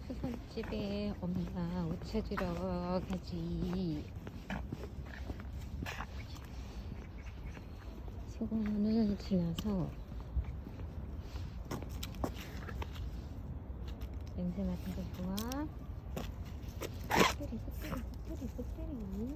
수선집에 엄마 옷 찾으러 가지. 소공원을 지나서 냄새 맡은 거 좋아? 습들이.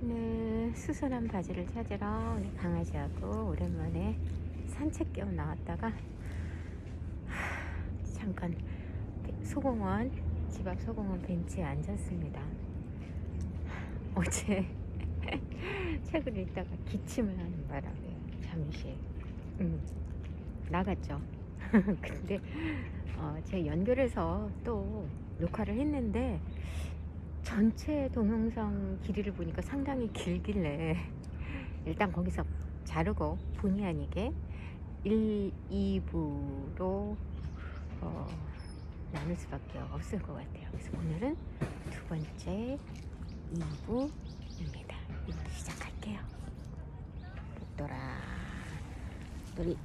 네, 수선한 바지를 찾으러 우리 강아지하고 오랜만에 산책 겸 나왔다가 잠깐 소공원, 집 앞 소공원 벤치에 앉았습니다. 어제 책을 읽다가 기침을 하는 바람에 잠시 나갔죠. 근데 제가 연결해서 또 녹화를 했는데 전체 동영상 길이를 보니까 상당히 길길래 일단 거기서 자르고 본의 아니게 1, 2부로 나눌 수밖에 없을 것 같아요. 그래서 오늘은 두 번째 2부입니다. 2부 시작할게요. 복돌아, 우리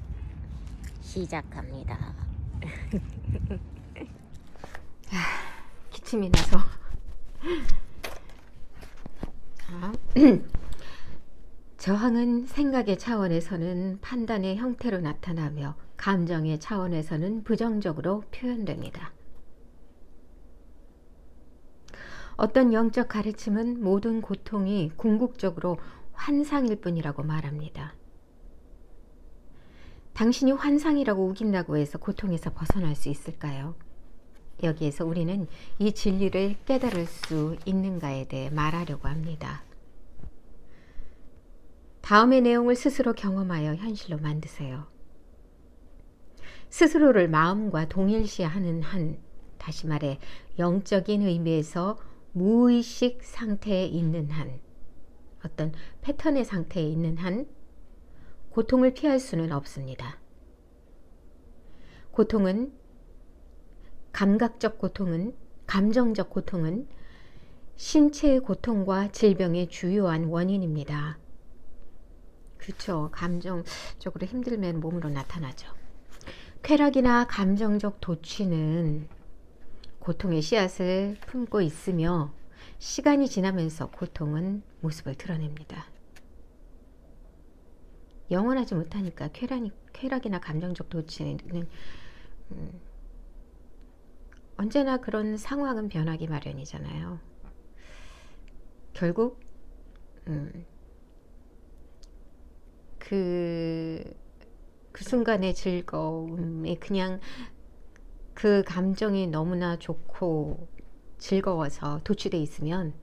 시작합니다. 기침이 나서 저항은 생각의 차원에서는 판단의 형태로 나타나며 감정의 차원에서는 부정적으로 표현됩니다. 어떤 영적 가르침은 모든 고통이 궁극적으로 환상일 뿐이라고 말합니다. 당신이 환상이라고 우긴다고 해서 고통에서 벗어날 수 있을까요? 여기에서 우리는 이 진리를 깨달을 수 있는가에 대해 말하려고 합니다. 다음의 내용을 스스로 경험하여 현실로 만드세요. 스스로를 마음과 동일시하는 한, 다시 말해 영적인 의미에서 무의식 상태에 있는 한, 어떤 패턴의 상태에 있는 한 고통을 피할 수는 없습니다. 감각적 고통은, 감정적 고통은 신체의 고통과 질병의 주요한 원인입니다. 그렇죠. 감정적으로 힘들면 몸으로 나타나죠. 쾌락이나 감정적 도취는 고통의 씨앗을 품고 있으며 시간이 지나면서 고통은 모습을 드러냅니다. 영원하지 못하니까 쾌락이나 감정적 도취는 언제나 그런 상황은 변하기 마련이잖아요. 결국 그 순간의 즐거움이 그냥 그 감정이 너무나 좋고 즐거워서 도취돼 있으면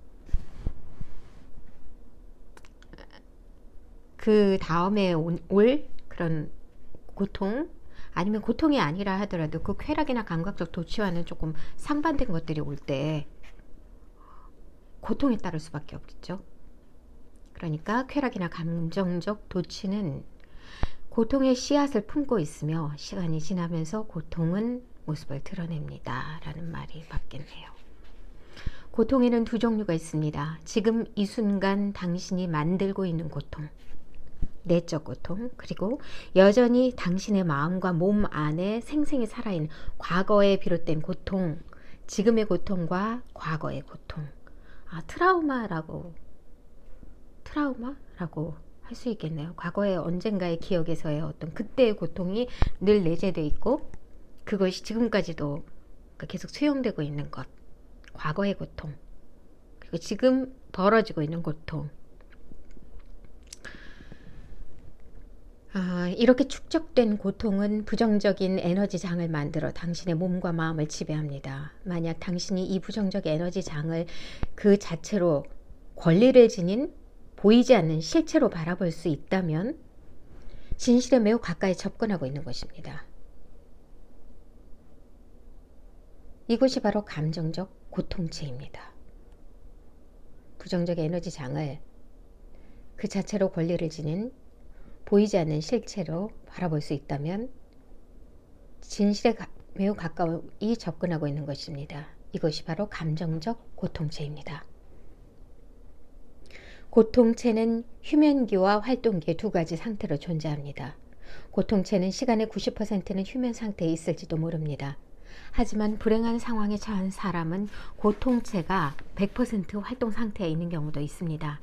그 다음에 올 그런 고통, 아니면 고통이 아니라 하더라도 그 쾌락이나 감각적 도취와는 조금 상반된 것들이 올 때 고통에 따를 수밖에 없겠죠. 그러니까 쾌락이나 감정적 도취는 고통의 씨앗을 품고 있으며 시간이 지나면서 고통은 모습을 드러냅니다. 라는 말이 맞겠네요. 고통에는 두 종류가 있습니다. 지금 이 순간 당신이 만들고 있는 고통, 내적 고통, 그리고 여전히 당신의 마음과 몸 안에 생생히 살아있는 과거에 비롯된 고통, 지금의 고통과 과거의 고통. 트라우마라고 할 수 있겠네요. 과거의 언젠가의 기억에서의 어떤 그때의 고통이 늘 내재되어 있고 그것이 지금까지도 계속 수용되고 있는 것, 과거의 고통, 그리고 지금 벌어지고 있는 고통. 이렇게 축적된 고통은 부정적인 에너지 장을 만들어 당신의 몸과 마음을 지배합니다. 만약 당신이 이 부정적 에너지 장을 그 자체로 권리를 지닌 보이지 않는 실체로 바라볼 수 있다면 진실에 매우 가까이 접근하고 있는 것입니다. 이것이 바로 감정적 고통체입니다. 부정적 에너지 장을 그 자체로 권리를 지닌 보이지 않는 실체로 바라볼 수 있다면 진실에 매우 가까이 접근하고 있는 것입니다. 이것이 바로 감정적 고통체입니다. 고통체는 휴면기와 활동기의 두 가지 상태로 존재합니다. 고통체는 시간의 90%는 휴면 상태에 있을지도 모릅니다. 하지만 불행한 상황에 처한 사람은 고통체가 100% 활동 상태에 있는 경우도 있습니다.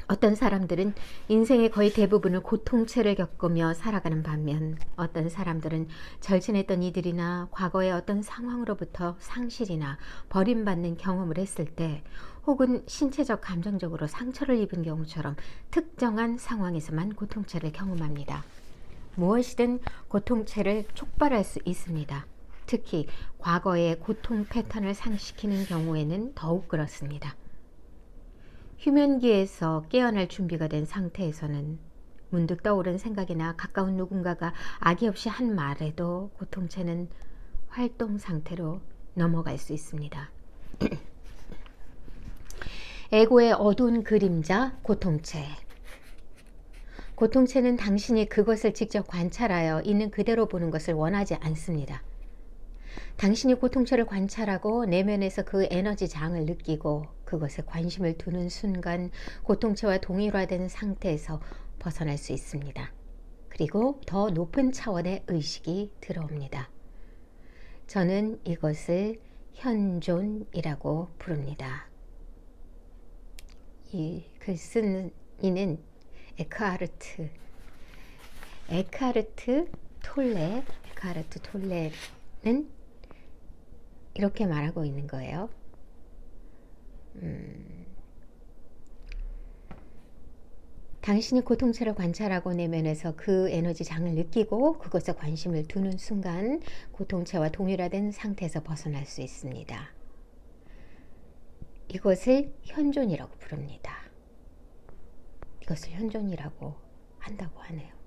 어떤 사람들은 인생의 거의 대부분을 고통체를 겪으며 살아가는 반면 어떤 사람들은 절친했던 이들이나 과거의 어떤 상황으로부터 상실이나 버림받는 경험을 했을 때 혹은 신체적 감정적으로 상처를 입은 경우처럼 특정한 상황에서만 고통체를 경험합니다. 무엇이든 고통체를 촉발할 수 있습니다. 특히 과거의 고통 패턴을 상기시키는 경우에는 더욱 그렇습니다. 휴면기에서 깨어날 준비가 된 상태에서는 문득 떠오른 생각이나 가까운 누군가가 악의 없이 한 말에도 고통체는 활동 상태로 넘어갈 수 있습니다. 에고의 어두운 그림자, 고통체. 고통체는 당신이 그것을 직접 관찰하여 있는 그대로 보는 것을 원하지 않습니다. 당신이 고통체를 관찰하고 내면에서 그 에너지 장을 느끼고 그것에 관심을 두는 순간 고통체와 동일화된 상태에서 벗어날 수 있습니다. 그리고 더 높은 차원의 의식이 들어옵니다. 저는 이것을 현존이라고 부릅니다. 이 글 쓴 이는 에크하르트 톨레는 이렇게 말하고 있는 거예요. 당신이 고통체를 관찰하고 내면에서 그 에너지 장을 느끼고 그것에 관심을 두는 순간 고통체와 동일화된 상태에서 벗어날 수 있습니다. 이것을 현존이라고 부릅니다. 이것을 현존이라고 한다고 하네요.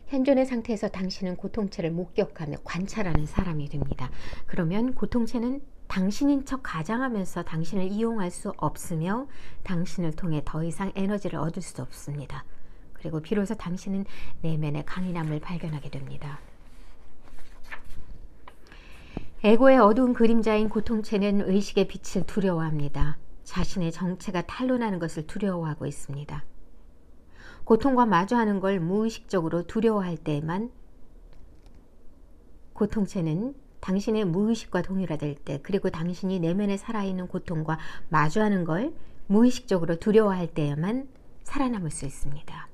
현존의 상태에서 당신은 고통체를 목격하며 관찰하는 사람이 됩니다. 그러면 고통체는 당신인 척 가장하면서 당신을 이용할 수 없으며 당신을 통해 더 이상 에너지를 얻을 수 없습니다. 그리고 비로소 당신은 내면의 강인함을 발견하게 됩니다. 에고의 어두운 그림자인 고통체는 의식의 빛을 두려워합니다. 자신의 정체가 탄로나는 것을 두려워하고 있습니다. 고통과 마주하는 걸 무의식적으로 두려워할 때에만 고통체는 당신의 무의식과 동일화될 때, 그리고 당신이 내면에 살아있는 고통과 마주하는 걸 무의식적으로 두려워할 때에만 살아남을 수 있습니다.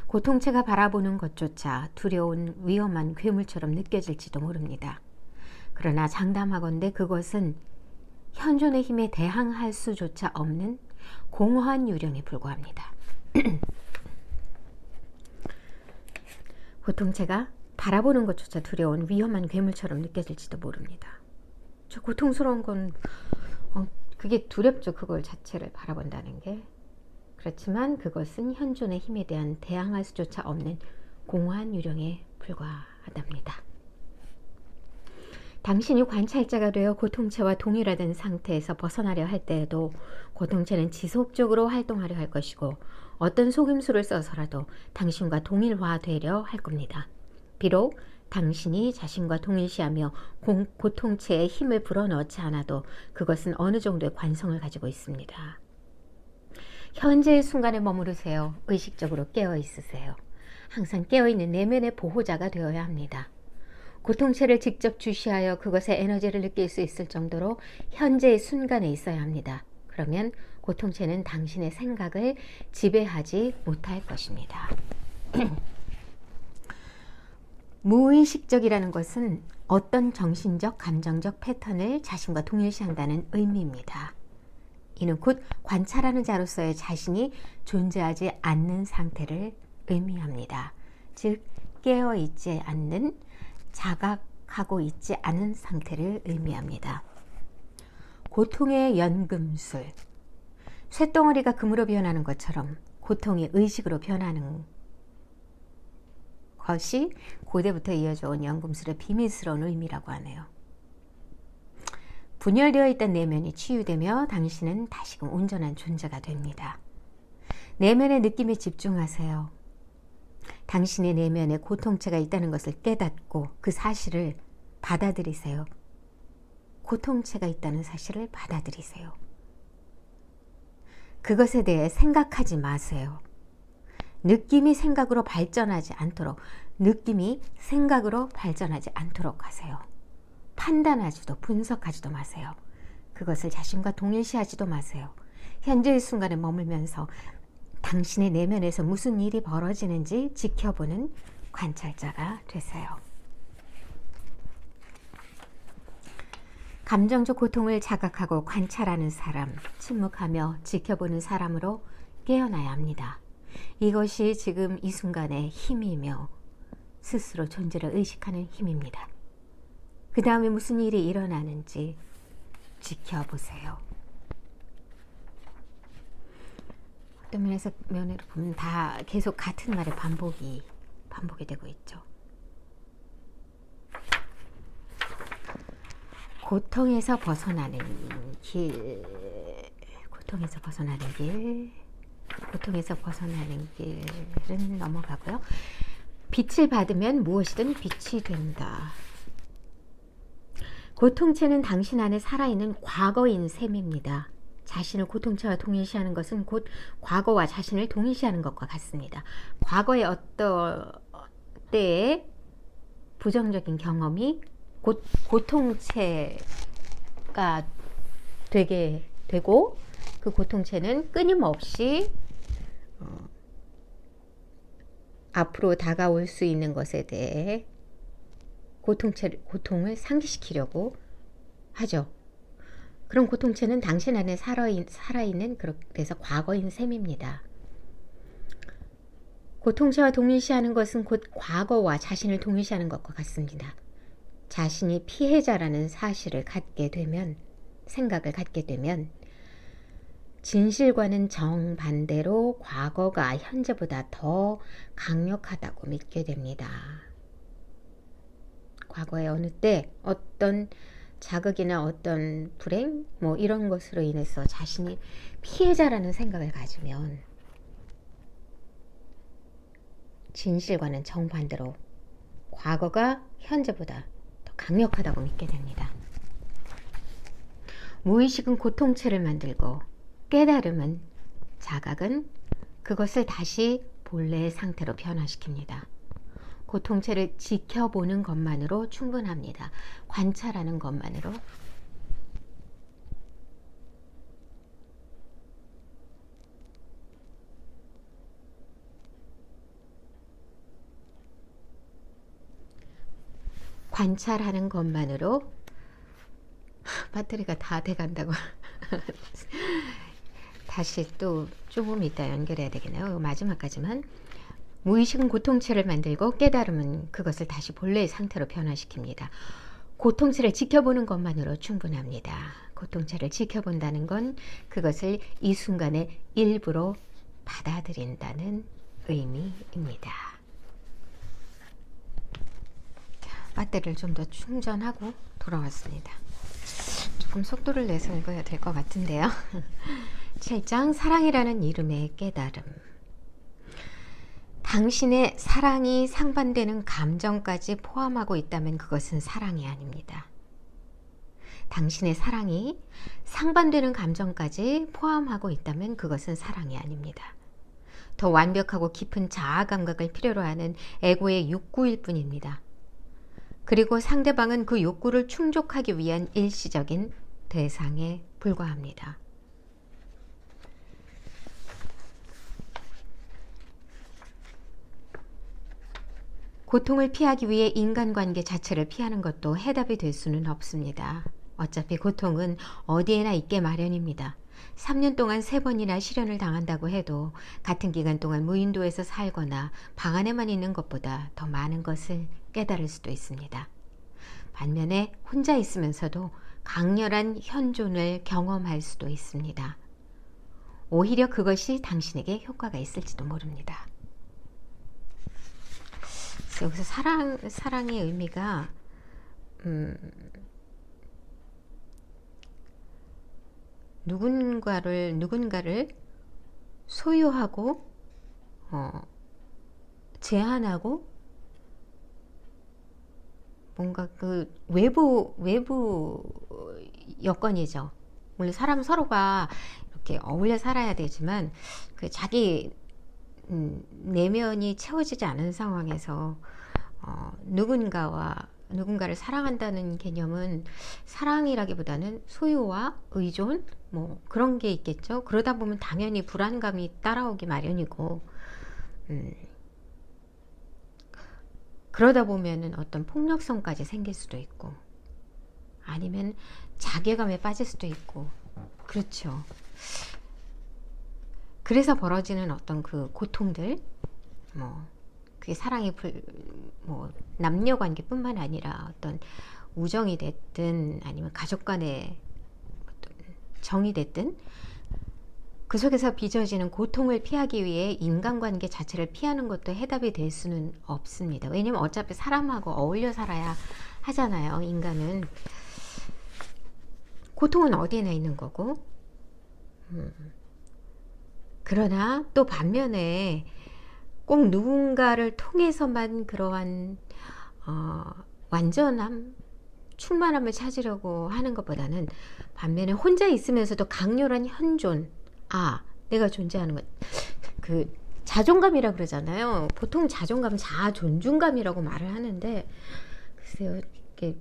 고통체가 바라보는 것조차 두려운 위험한 괴물처럼 느껴질지도 모릅니다. 그러나 장담하건대 그것은 현존의 힘에 대항할 수조차 없는 공허한 유령에 불과합니다. 고통체가 바라보는 것조차 두려운 위험한 괴물처럼 느껴질지도 모릅니다. 저 고통스러운 건 그게 두렵죠. 그걸 자체를 바라본다는 게. 그렇지만 그것은 현존의 힘에 대한 대항할 수조차 없는 공허한 유령에 불과하답니다. 당신이 관찰자가 되어 고통체와 동일화된 상태에서 벗어나려 할 때에도 고통체는 지속적으로 활동하려 할 것이고 어떤 속임수를 써서라도 당신과 동일화되려 할 겁니다. 비록 당신이 자신과 동일시하며 고통체에 힘을 불어넣지 않아도 그것은 어느 정도의 관성을 가지고 있습니다. 현재의 순간에 머무르세요. 의식적으로 깨어 있으세요. 항상 깨어있는 내면의 보호자가 되어야 합니다. 고통체를 직접 주시하여 그것의 에너지를 느낄 수 있을 정도로 현재의 순간에 있어야 합니다. 그러면 고통체는 당신의 생각을 지배하지 못할 것입니다. 무의식적이라는 것은 어떤 정신적, 감정적 패턴을 자신과 동일시한다는 의미입니다. 이는 곧 관찰하는 자로서의 자신이 존재하지 않는 상태를 의미합니다. 즉, 깨어있지 않는, 자각하고 있지 않은 상태를 의미합니다. 고통의 연금술, 쇳덩어리가 금으로 변하는 것처럼 고통이 의식으로 변하는 것이 고대부터 이어져 온 연금술의 비밀스러운 의미라고 하네요. 분열되어 있던 내면이 치유되며 당신은 다시금 온전한 존재가 됩니다. 내면의 느낌에 집중하세요. 당신의 내면에 고통체가 있다는 것을 깨닫고 그 사실을 받아들이세요. 고통체가 있다는 사실을 받아들이세요. 그것에 대해 생각하지 마세요. 느낌이 생각으로 발전하지 않도록, 느낌이 생각으로 발전하지 않도록 하세요. 판단하지도 분석하지도 마세요. 그것을 자신과 동일시하지도 마세요. 현재의 순간에 머물면서 당신의 내면에서 무슨 일이 벌어지는지 지켜보는 관찰자가 되세요. 감정적 고통을 자각하고 관찰하는 사람, 침묵하며 지켜보는 사람으로 깨어나야 합니다. 이것이 지금 이 순간의 힘이며 스스로 존재를 의식하는 힘입니다. 그 다음에 무슨 일이 일어나는지 지켜보세요. 어떤 면으로 보면 다 계속 같은 말의 반복이 되고 있죠. 고통에서 벗어나는 길, 고통에서 벗어나는 길은 넘어가고요. 빛을 받으면 무엇이든 빛이 된다. 고통체는 당신 안에 살아있는 과거인 셈입니다. 자신을 고통체와 동일시하는 것은 곧 과거와 자신을 동일시하는 것과 같습니다. 과거의 어떤 때의 부정적인 경험이 곧 고통체가 되게 되고, 그 고통체는 끊임없이 앞으로 다가올 수 있는 것에 대해 고통을 상기시키려고 하죠. 그런 고통체는 당신 안에 살아있는, 그래서 과거인 셈입니다. 고통체와 동일시하는 것은 곧 과거와 자신을 동일시하는 것과 같습니다. 자신이 피해자라는 사실을 생각을 갖게 되면 진실과는 정반대로 과거가 현재보다 더 강력하다고 믿게 됩니다. 과거에 어느 때 어떤 자극이나 어떤 불행 이런 것으로 인해서 자신이 피해자라는 생각을 가지면 진실과는 정반대로 과거가 현재보다 더 강력하다고 믿게 됩니다. 무의식은 고통체를 만들고 깨달음은, 자각은 그것을 다시 본래의 상태로 변화시킵니다. 고통체를 지켜보는 것만으로 충분합니다. 관찰하는 것만으로. 관찰하는 것만으로. 배터리가 다 돼간다고. 다시 또 조금 이따 연결해야 되겠네요. 마지막까지만. 무의식은 고통체를 만들고 깨달음은 그것을 다시 본래의 상태로 변화시킵니다. 고통체를 지켜보는 것만으로 충분합니다. 고통체를 지켜본다는 건 그것을 이 순간의 일부로 받아들인다는 의미입니다. 배터리를 좀 더 충전하고 돌아왔습니다. 조금 속도를 내서 읽어야 될 것 같은데요. 7장 사랑이라는 이름의 깨달음. 당신의 사랑이 상반되는 감정까지 포함하고 있다면 그것은 사랑이 아닙니다. 당신의 사랑이 상반되는 감정까지 포함하고 있다면 그것은 사랑이 아닙니다. 더 완벽하고 깊은 자아 감각을 필요로 하는 에고의 욕구일 뿐입니다. 그리고 상대방은 그 욕구를 충족하기 위한 일시적인 대상에 불과합니다. 고통을 피하기 위해 인간관계 자체를 피하는 것도 해답이 될 수는 없습니다. 어차피 고통은 어디에나 있게 마련입니다. 3년 동안 3번이나 실연을 당한다고 해도 같은 기간 동안 무인도에서 살거나 방 안에만 있는 것보다 더 많은 것을 깨달을 수도 있습니다. 반면에 혼자 있으면서도 강렬한 현존을 경험할 수도 있습니다. 오히려 그것이 당신에게 효과가 있을지도 모릅니다. 여기서 사랑의 의미가 누군가를 소유하고 제한하고 뭔가 그 외부 여건이죠. 물론 사람 서로가 이렇게 어울려 살아야 되지만 그 자기 내면이 채워지지 않은 상황에서 누군가를 사랑한다는 개념은 사랑이라기보다는 소유와 의존 뭐 그런 게 있겠죠. 그러다 보면 당연히 불안감이 따라오기 마련이고 그러다 보면은 어떤 폭력성까지 생길 수도 있고 아니면 자괴감에 빠질 수도 있고 그렇죠. 그래서 벌어지는 어떤 그 고통들 뭐 그게 사랑이 뭐 남녀 관계뿐만 아니라 어떤 우정이 됐든 아니면 가족 간의 어떤 정이 됐든 그 속에서 빚어지는 고통을 피하기 위해 인간관계 자체를 피하는 것도 해답이 될 수는 없습니다. 왜냐면 어차피 사람하고 어울려 살아야 하잖아요. 인간은 고통은 어디에나 있는 거고 그러나 또 반면에 꼭 누군가를 통해서만 그러한 완전함, 충만함을 찾으려고 하는 것보다는 반면에 혼자 있으면서도 강렬한 현존, 내가 존재하는 것, 그 자존감이라 그러잖아요. 보통 자존감, 자존중감이라고 말을 하는데 글쎄요, 이게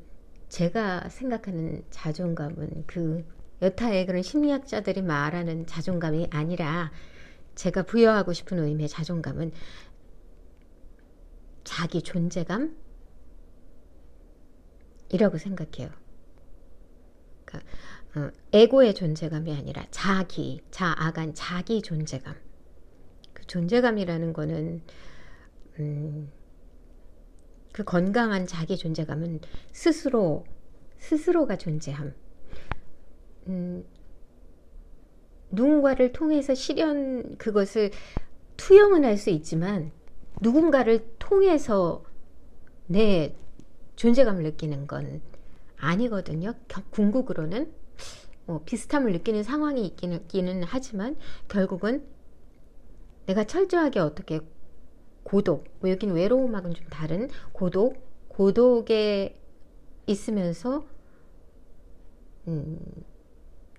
제가 생각하는 자존감은 그 여타의 그런 심리학자들이 말하는 자존감이 아니라 제가 부여하고 싶은 의미의 자존감은 자기 존재감이라고 생각해요. 그러니까 에고의 존재감이 아니라 자아간 자기 존재감. 그 존재감이라는 거는 그 건강한 자기 존재감은 스스로가 존재함. 누군가를 통해서 그것을 투영은 할 수 있지만 누군가를 통해서 내 존재감을 느끼는 건 아니거든요. 궁극으로는 비슷함을 느끼는 상황이 있기는 하지만 결국은 내가 철저하게 어떻게 고독, 여긴 외로움하고는 좀 다른 고독에 있으면서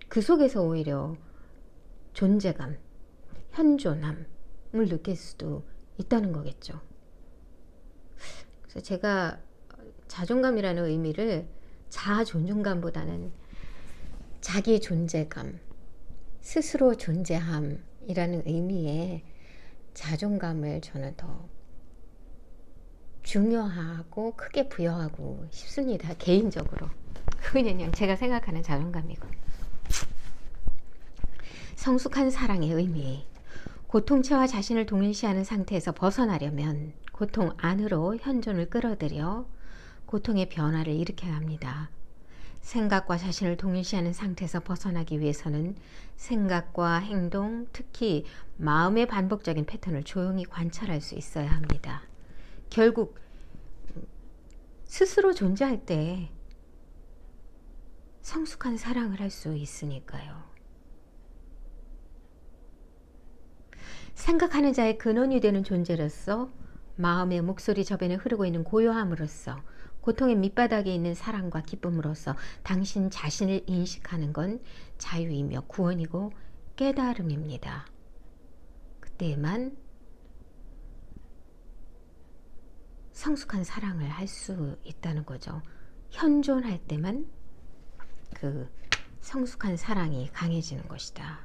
그 속에서 오히려 존재감, 현존함을 느낄 수도 있다는 거겠죠. 그래서 제가 자존감이라는 의미를 자존중감보다는 자기 존재감, 스스로 존재함이라는 의미의 자존감을 저는 더 중요하고 크게 부여하고 싶습니다. 개인적으로. 그냥 제가 생각하는 자존감이고. 성숙한 사랑의 의미. 고통체와 자신을 동일시하는 상태에서 벗어나려면 고통 안으로 현존을 끌어들여 고통의 변화를 일으켜야 합니다. 생각과 자신을 동일시하는 상태에서 벗어나기 위해서는 생각과 행동, 특히 마음의 반복적인 패턴을 조용히 관찰할 수 있어야 합니다. 결국 스스로 존재할 때 성숙한 사랑을 할 수 있으니까요. 생각하는 자의 근원이 되는 존재로서 마음의 목소리 저변에 흐르고 있는 고요함으로써 고통의 밑바닥에 있는 사랑과 기쁨으로써 당신 자신을 인식하는 건 자유이며 구원이고 깨달음입니다. 그때에만 성숙한 사랑을 할 수 있다는 거죠. 현존할 때만 그 성숙한 사랑이 강해지는 것이다.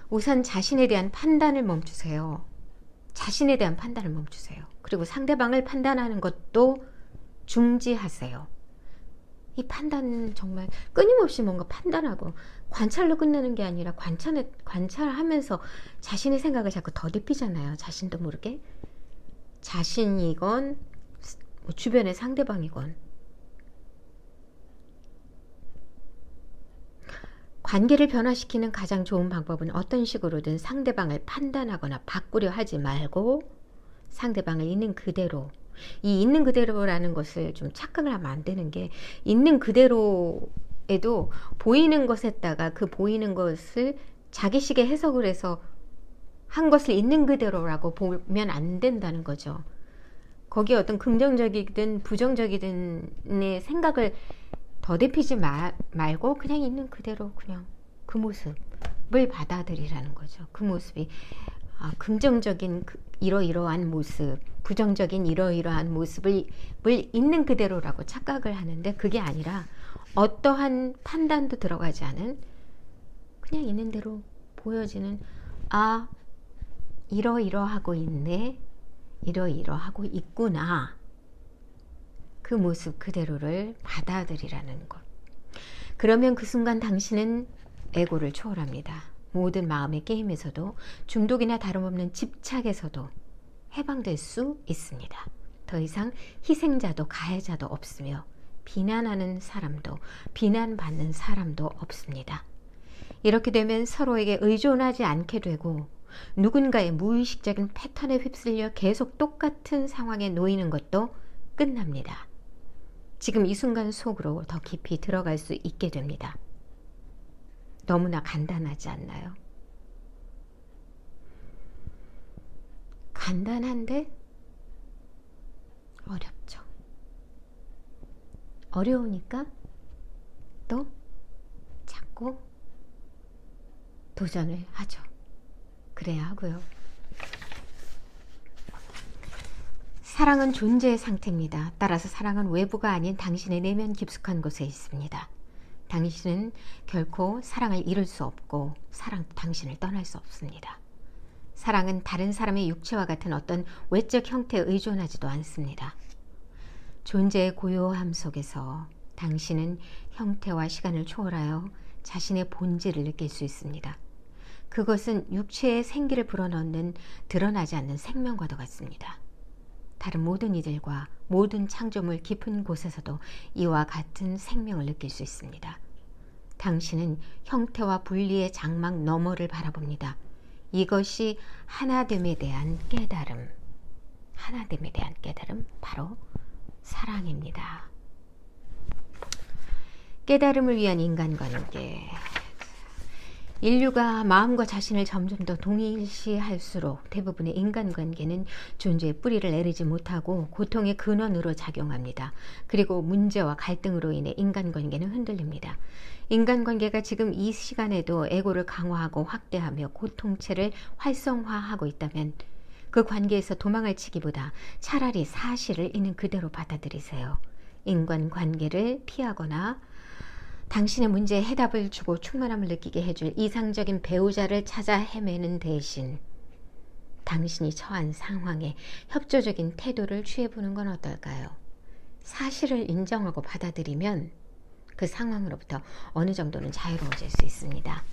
우선 자신에 대한 판단을 멈추세요. 자신에 대한 판단을 멈추세요. 그리고 상대방을 판단하는 것도 중지하세요. 이 판단은 정말 끊임없이 뭔가 판단하고 관찰로 끝내는 게 아니라 관찰하면서 자신의 생각을 자꾸 더딥히잖아요. 자신도 모르게. 자신이건 주변의 상대방이건. 관계를 변화시키는 가장 좋은 방법은 어떤 식으로든 상대방을 판단하거나 바꾸려 하지 말고 상대방을 있는 그대로, 이 있는 그대로라는 것을 좀 착각을 하면 안 되는 게 있는 그대로 에도 보이는 것에다가 그 보이는 것을 자기식의 해석을 해서 한 것을 있는 그대로라고 보면 안 된다는 거죠. 거기에 어떤 긍정적이든 부정적이든의 생각을 더듬히지 말고 그냥 있는 그대로 그냥 그 모습을 받아들이라는 거죠. 그 모습이 긍정적인 이러이러한 모습, 부정적인 이러이러한 모습을 있는 그대로라고 착각을 하는데 그게 아니라 어떠한 판단도 들어가지 않은 그냥 있는 대로 보여지는 이러이러하고 있네, 이러이러하고 있구나, 그 모습 그대로를 받아들이라는 것. 그러면 그 순간 당신은 에고를 초월합니다. 모든 마음의 게임에서도 중독이나 다름없는 집착에서도 해방될 수 있습니다. 더 이상 희생자도 가해자도 없으며 비난하는 사람도 비난받는 사람도 없습니다. 이렇게 되면 서로에게 의존하지 않게 되고 누군가의 무의식적인 패턴에 휩쓸려 계속 똑같은 상황에 놓이는 것도 끝납니다. 지금 이 순간 속으로 더 깊이 들어갈 수 있게 됩니다. 너무나 간단하지 않나요? 간단한데 어렵죠. 어려우니까 또 자꾸 도전을 하죠. 그래야 하고요. 사랑은 존재의 상태입니다. 따라서 사랑은 외부가 아닌 당신의 내면 깊숙한 곳에 있습니다. 당신은 결코 사랑을 잃을 수 없고 사랑도 당신을 떠날 수 없습니다. 사랑은 다른 사람의 육체와 같은 어떤 외적 형태에 의존하지도 않습니다. 존재의 고요함 속에서 당신은 형태와 시간을 초월하여 자신의 본질을 느낄 수 있습니다. 그것은 육체의 생기를 불어넣는 드러나지 않는 생명과도 같습니다. 다른 모든 이들과 모든 창조물 깊은 곳에서도 이와 같은 생명을 느낄 수 있습니다. 당신은 형태와 분리의 장막 너머를 바라봅니다. 이것이 하나됨에 대한 깨달음, 하나됨에 대한 깨달음, 바로 사랑입니다. 깨달음을 위한 인간관계. 인류가 마음과 자신을 점점 더 동일시할수록 대부분의 인간관계는 존재의 뿌리를 내리지 못하고 고통의 근원으로 작용합니다. 그리고 문제와 갈등으로 인해 인간관계는 흔들립니다. 인간관계가 지금 이 시간에도 에고를 강화하고 확대하며 고통체를 활성화하고 있다면 그 관계에서 도망을 치기보다 차라리 사실을 있는 그대로 받아들이세요. 인간관계를 피하거나 당신의 문제에 해답을 주고 충만함을 느끼게 해줄 이상적인 배우자를 찾아 헤매는 대신 당신이 처한 상황에 협조적인 태도를 취해보는 건 어떨까요? 사실을 인정하고 받아들이면 그 상황으로부터 어느 정도는 자유로워질 수 있습니다.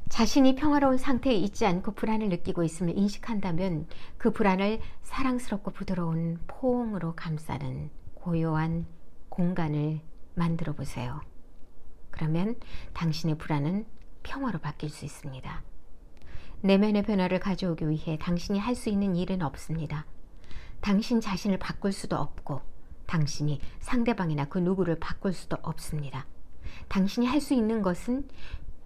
자신이 평화로운 상태에 있지 않고 불안을 느끼고 있음을 인식한다면 그 불안을 사랑스럽고 부드러운 포옹으로 감싸는 고요한 공간을 만들어 보세요. 그러면 당신의 불안은 평화로 바뀔 수 있습니다. 내면의 변화를 가져오기 위해 당신이 할 수 있는 일은 없습니다. 당신 자신을 바꿀 수도 없고 당신이 상대방이나 그 누구를 바꿀 수도 없습니다. 당신이 할 수 있는 것은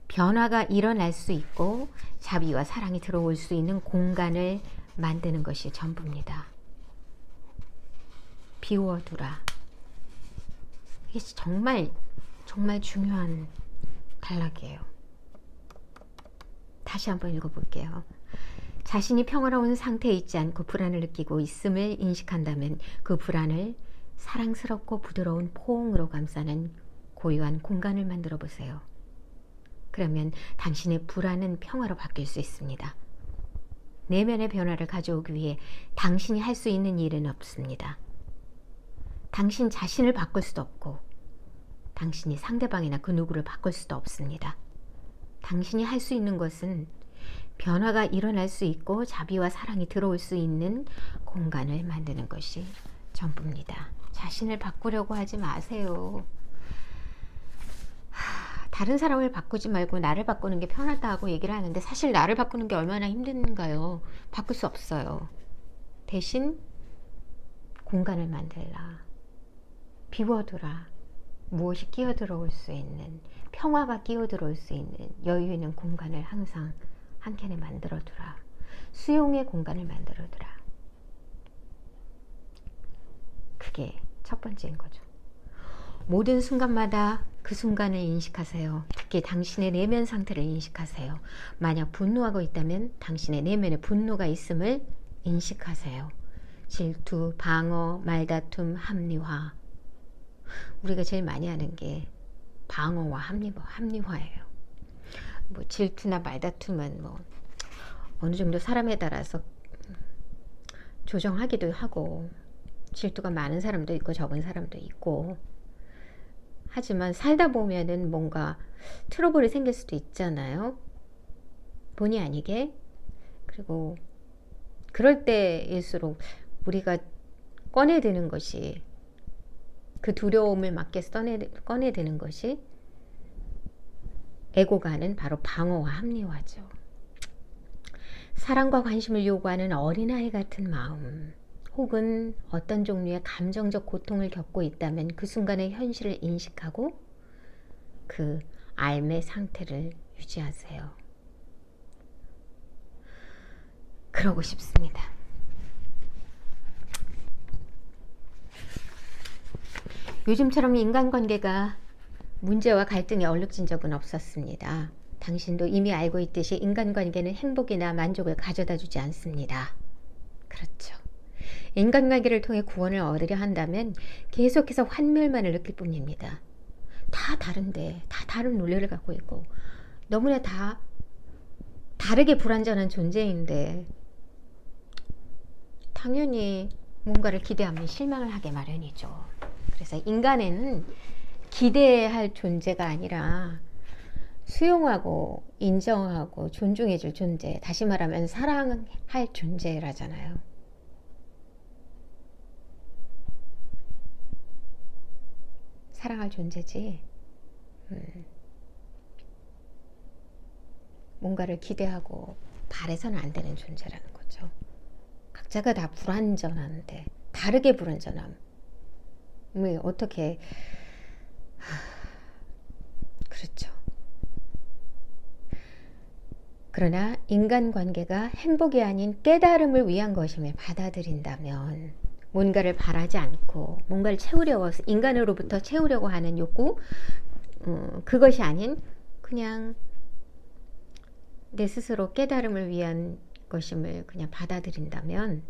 변화가 일어날 수 있고 자비와 사랑이 들어올 수 있는 공간을 만드는 것이 전부입니다. 비워두라. 이게 정말 중요한 단락이에요. 다시 한번 읽어볼게요. 자신이 평화로운 상태에 있지 않고 불안을 느끼고 있음을 인식한다면 그 불안을 사랑스럽고 부드러운 포옹으로 감싸는 고요한 공간을 만들어 보세요. 그러면 당신의 불안은 평화로 바뀔 수 있습니다. 내면의 변화를 가져오기 위해 당신이 할 수 있는 일은 없습니다. 당신 자신을 바꿀 수도 없고 당신이 상대방이나 그 누구를 바꿀 수도 없습니다. 당신이 할 수 있는 것은 변화가 일어날 수 있고 자비와 사랑이 들어올 수 있는 공간을 만드는 것이 전부입니다. 자신을 바꾸려고 하지 마세요. 다른 사람을 바꾸지 말고 나를 바꾸는 게 편하다고 얘기를 하는데 사실 나를 바꾸는 게 얼마나 힘든가요? 바꿀 수 없어요. 대신 공간을 만들라. 비워두라. 무엇이 끼어들어올 수 있는, 평화가 끼어들어올 수 있는 여유 있는 공간을 항상 한 켠에 만들어두라. 수용의 공간을 만들어두라. 그게 첫 번째인 거죠. 모든 순간마다 그 순간을 인식하세요. 특히 당신의 내면 상태를 인식하세요. 만약 분노하고 있다면 당신의 내면에 분노가 있음을 인식하세요. 질투, 방어, 말다툼, 합리화. 우리가 제일 많이 하는 게 방어와 합리화예요. 뭐 질투나 말다툼은 뭐 어느 정도 사람에 따라서 조정하기도 하고, 질투가 많은 사람도 있고 적은 사람도 있고, 하지만 살다 보면은 뭔가 트러블이 생길 수도 있잖아요. 본의 아니게. 그리고 그럴 때일수록 우리가 꺼내드는 것이, 그 두려움을 막기 위해서 꺼내드는 것이 에고가 하는 바로 방어와 합리화죠. 사랑과 관심을 요구하는 어린아이 같은 마음, 혹은 어떤 종류의 감정적 고통을 겪고 있다면 그 순간의 현실을 인식하고 그 삶의 상태를 유지하세요. 그러고 싶습니다. 요즘처럼 인간관계가 문제와 갈등에 얼룩진 적은 없었습니다. 당신도 이미 알고 있듯이 인간관계는 행복이나 만족을 가져다 주지 않습니다. 그렇죠. 인간관계를 통해 구원을 얻으려 한다면 계속해서 환멸만을 느낄 뿐입니다. 다 다른데, 다 다른 논리를 갖고 있고, 너무나 다 다르게 불완전한 존재인데 당연히 뭔가를 기대하면 실망을 하게 마련이죠. 그래서 인간에는 기대할 존재가 아니라 수용하고 인정하고 존중해줄 존재, 다시 말하면 사랑할 존재라잖아요. 사랑할 존재지. 뭔가를 기대하고 바래서는 안 되는 존재라는 거죠. 각자가 다 불완전한데 다르게 불완전함. 어떻게 그렇죠. 그러나 인간관계가 행복이 아닌 깨달음을 위한 것임을 받아들인다면, 뭔가를 바라지 않고 뭔가를 채우려고, 인간으로부터 채우려고 하는 욕구, 그것이 아닌 그냥 내 스스로 깨달음을 위한 것임을 그냥 받아들인다면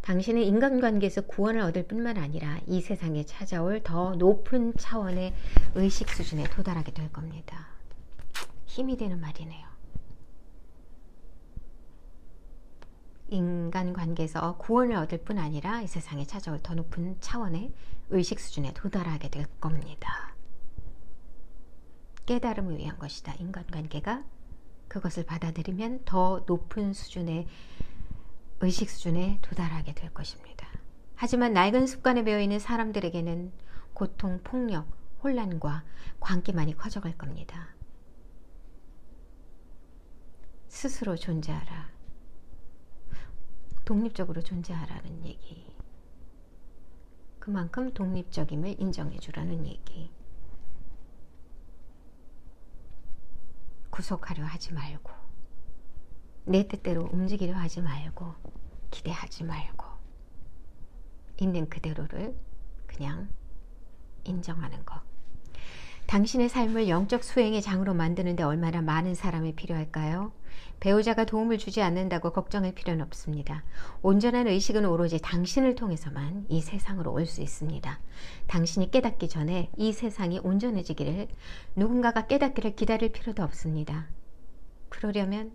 당신은 인간관계에서 구원을 얻을 뿐만 아니라 이 세상에 찾아올 더 높은 차원의 의식 수준에 도달하게 될 겁니다. 힘이 되는 말이네요. 인간관계에서 구원을 얻을 뿐 아니라 이 세상에 찾아올 더 높은 차원의 의식 수준에 도달하게 될 겁니다. 깨달음을 위한 것이다. 인간관계가 그것을 받아들이면 더 높은 수준의 의식 수준에 도달하게 될 것입니다. 하지만 낡은 습관에 배어있는 사람들에게는 고통, 폭력, 혼란과 광기만이 커져갈 겁니다. 스스로 존재하라. 독립적으로 존재하라는 얘기. 그만큼 독립적임을 인정해 주라는 얘기. 구속하려 하지 말고, 내 뜻대로 움직이려 하지 말고, 기대하지 말고, 있는 그대로를 그냥 인정하는 것. 당신의 삶을 영적 수행의 장으로 만드는데 얼마나 많은 사람이 필요할까요? 배우자가 도움을 주지 않는다고 걱정할 필요는 없습니다. 온전한 의식은 오로지 당신을 통해서만 이 세상으로 올 수 있습니다. 당신이 깨닫기 전에 이 세상이 온전해지기를, 누군가가 깨닫기를 기다릴 필요도 없습니다. 그러려면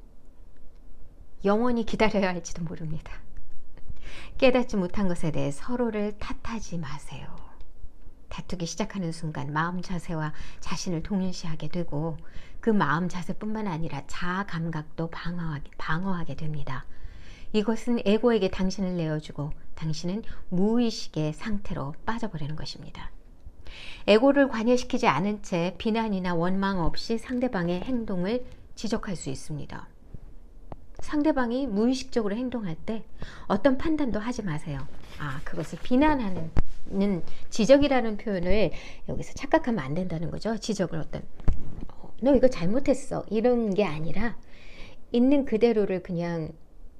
영원히 기다려야 할지도 모릅니다. 깨닫지 못한 것에 대해 서로를 탓하지 마세요. 다투기 시작하는 순간 마음 자세와 자신을 동일시하게 되고, 그 마음 자세뿐만 아니라 자아 감각도 방어하게 됩니다. 이것은 에고에게 당신을 내어주고 당신은 무의식의 상태로 빠져버리는 것입니다. 에고를 관여시키지 않은 채 비난이나 원망 없이 상대방의 행동을 지적할 수 있습니다. 상대방이 무의식적으로 행동할 때 어떤 판단도 하지 마세요. 그것을 비난하는 지적이라는 표현을 여기서 착각하면 안 된다는 거죠. 지적을 어떤 너 이거 잘못했어 이런 게 아니라 있는 그대로를 그냥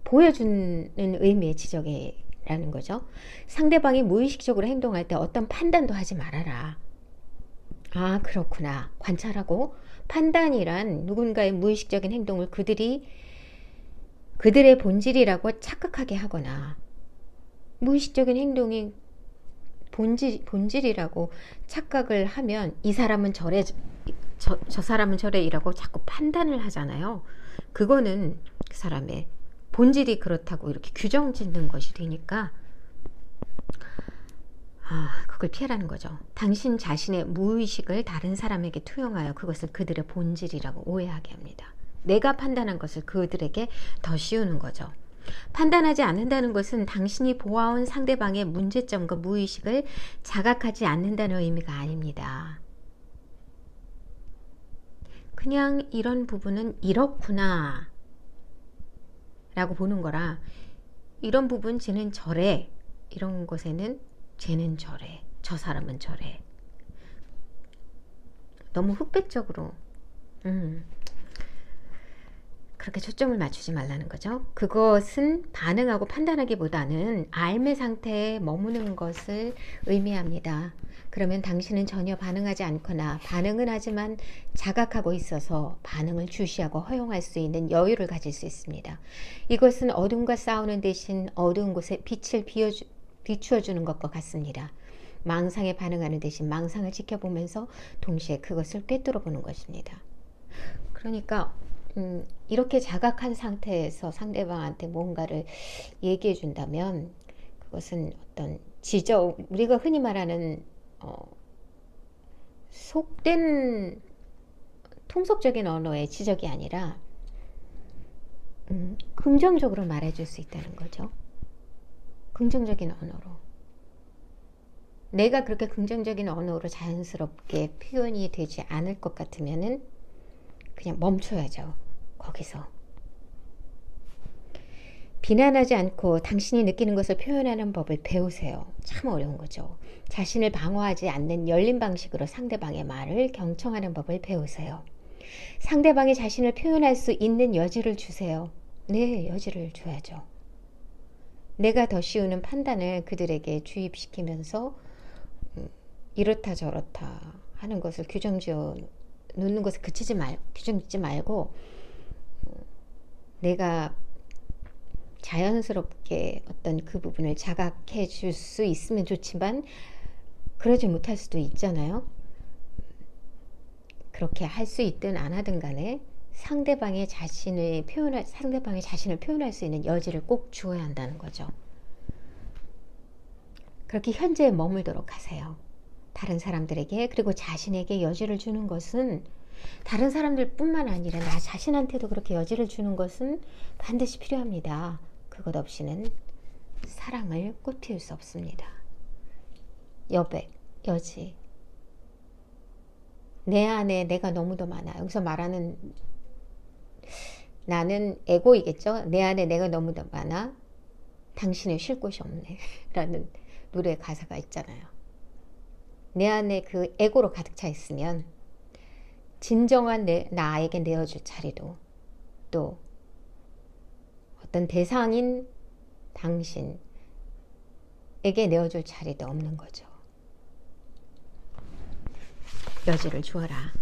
보여주는 의미의 지적이라는 거죠. 상대방이 무의식적으로 행동할 때 어떤 판단도 하지 말아라. 아, 그렇구나. 관찰하고 판단이란 누군가의 무의식적인 행동을 그들의 본질이라고 착각하게 하거나 무의식적인 행동이 본질이라고 착각을 하면 이 사람은 저래 저 사람은 저래이라고 자꾸 판단을 하잖아요. 그거는 그 사람의 본질이 그렇다고 이렇게 규정 짓는 것이 되니까 그걸 피하라는 거죠. 당신 자신의 무의식을 다른 사람에게 투영하여 그것을 그들의 본질이라고 오해하게 합니다. 내가 판단한 것을 그들에게 더 씌우는 거죠. 판단하지 않는다는 것은 당신이 보아온 상대방의 문제점과 무의식을 자각하지 않는다는 의미가 아닙니다. 그냥 이런 부분은 이렇구나 라고 보는 거라, 이런 부분 쟤는 저래, 이런 것에는 쟤는 저래, 저 사람은 저래, 너무 흑백적으로 그렇게 초점을 맞추지 말라는 거죠. 그것은 반응하고 판단하기보다는 알매 상태에 머무는 것을 의미합니다. 그러면 당신은 전혀 반응하지 않거나 반응은 하지만 자각하고 있어서 반응을 주시하고 허용할 수 있는 여유를 가질 수 있습니다. 이것은 어둠과 싸우는 대신 어두운 곳에 빛을 비추어주는 것과 같습니다. 망상에 반응하는 대신 망상을 지켜보면서 동시에 그것을 꿰뚫어 보는 것입니다. 그러니까 이렇게 자각한 상태에서 상대방한테 뭔가를 얘기해 준다면 그것은 어떤 지적, 우리가 흔히 말하는 속된 통속적인 언어의 지적이 아니라 긍정적으로 말해줄 수 있다는 거죠. 긍정적인 언어로. 내가 그렇게 긍정적인 언어로 자연스럽게 표현이 되지 않을 것 같으면은 그냥 멈춰야죠. 거기서. 비난하지 않고 당신이 느끼는 것을 표현하는 법을 배우세요. 참 어려운 거죠. 자신을 방어하지 않는 열린 방식으로 상대방의 말을 경청하는 법을 배우세요. 상대방이 자신을 표현할 수 있는 여지를 주세요. 네, 여지를 줘야죠. 내가 더 씌우는 판단을 그들에게 주입시키면서 이렇다 저렇다 하는 것을 규정지어 놓는 것을 규정 짓지 말고 내가 자연스럽게 어떤 그 부분을 자각해 줄 수 있으면 좋지만 그러지 못할 수도 있잖아요. 그렇게 할 수 있든 안 하든 간에 상대방의 자신을 표현할 수 있는 여지를 꼭 주어야 한다는 거죠. 그렇게 현재에 머물도록 하세요. 다른 사람들에게 그리고 자신에게 여지를 주는 것은 다른 사람들 뿐만 아니라 나 자신한테도 그렇게 여지를 주는 것은 반드시 필요합니다. 그것 없이는 사랑을 꽃피울 수 없습니다. 여지. 내 안에 내가 너무도 많아. 여기서 말하는 나는 에고이겠죠. 내 안에 내가 너무도 많아. 당신을 쉴 곳이 없네. 라는 노래 가사가 있잖아요. 내 안에 그 에고로 가득 차 있으면 진정한 나에게 내어줄 자리도 또 어떤 대상인 당신에게 내어줄 자리도 없는 거죠. 여지를 주어라.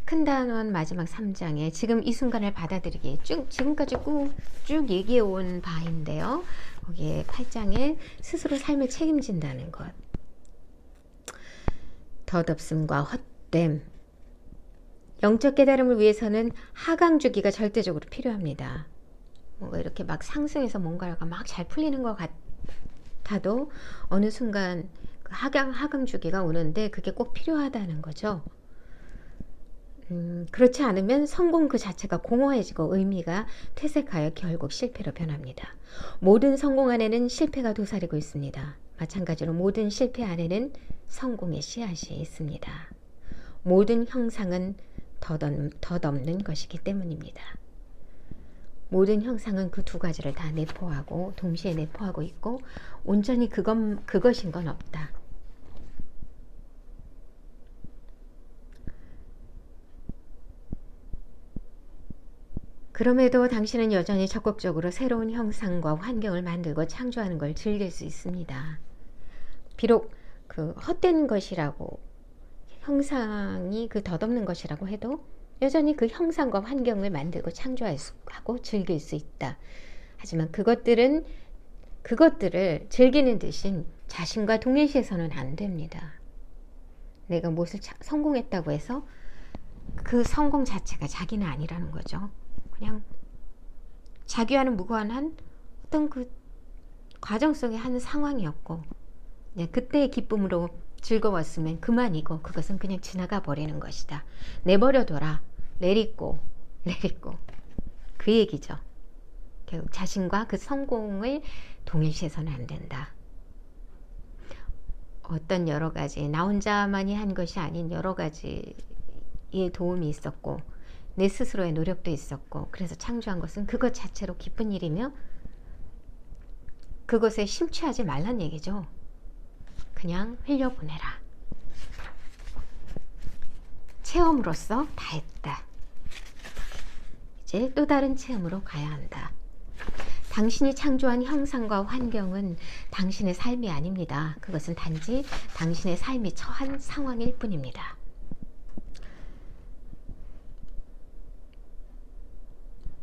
큰 단원 마지막 3장에 지금 이 순간을 받아들이기 지금까지 쭉 얘기해 온 바인데요. 거기에 8장에 스스로 삶을 책임진다는 것, 덧없음과 헛됨, 영적 깨달음을 위해서는 하강 주기가 절대적으로 필요합니다. 뭔가 이렇게 막 상승해서 뭔가가 막 잘 풀리는 것 같아도 어느 순간 그 하강 주기가 오는데 그게 꼭 필요하다는 거죠. 그렇지 않으면 성공 그 자체가 공허해지고 의미가 퇴색하여 결국 실패로 변합니다. 모든 성공 안에는 실패가 도사리고 있습니다. 마찬가지로 모든 실패 안에는 성공의 씨앗이 있습니다. 모든 형상은 덧없는 것이기 때문입니다. 모든 형상은 그 두 가지를 다 내포하고 동시에 내포하고 있고 온전히 그것인 건 없다. 그럼에도 당신은 여전히 적극적으로 새로운 형상과 환경을 만들고 창조하는 걸 즐길 수 있습니다. 비록 그 헛된 것이라고 형상이 그 덧없는 것이라고 해도 여전히 그 형상과 환경을 만들고 창조하고 즐길 수 있다. 하지만 그것들을 즐기는 대신 자신과 동일시해서는 안 됩니다. 내가 무엇을 성공했다고 해서 그 성공 자체가 자기는 아니라는 거죠. 그냥 자기와는 무관한 어떤 그 과정 속의 한 상황이었고 그때의 기쁨으로 즐거웠으면 그만이고 그것은 그냥 지나가 버리는 것이다. 내버려둬라. let it go. 그 얘기죠. 결국 자신과 그 성공을 동일시해서는 안 된다. 어떤 여러 가지 나 혼자만이 한 것이 아닌 여러 가지의 도움이 있었고 내 스스로의 노력도 있었고 그래서 창조한 것은 그것 자체로 기쁜 일이며 그것에 심취하지 말란 얘기죠. 그냥 흘려보내라. 체험으로서 다 했다. 이제 또 다른 체험으로 가야 한다. 당신이 창조한 형상과 환경은 당신의 삶이 아닙니다. 그것은 단지 당신의 삶이 처한 상황일 뿐입니다.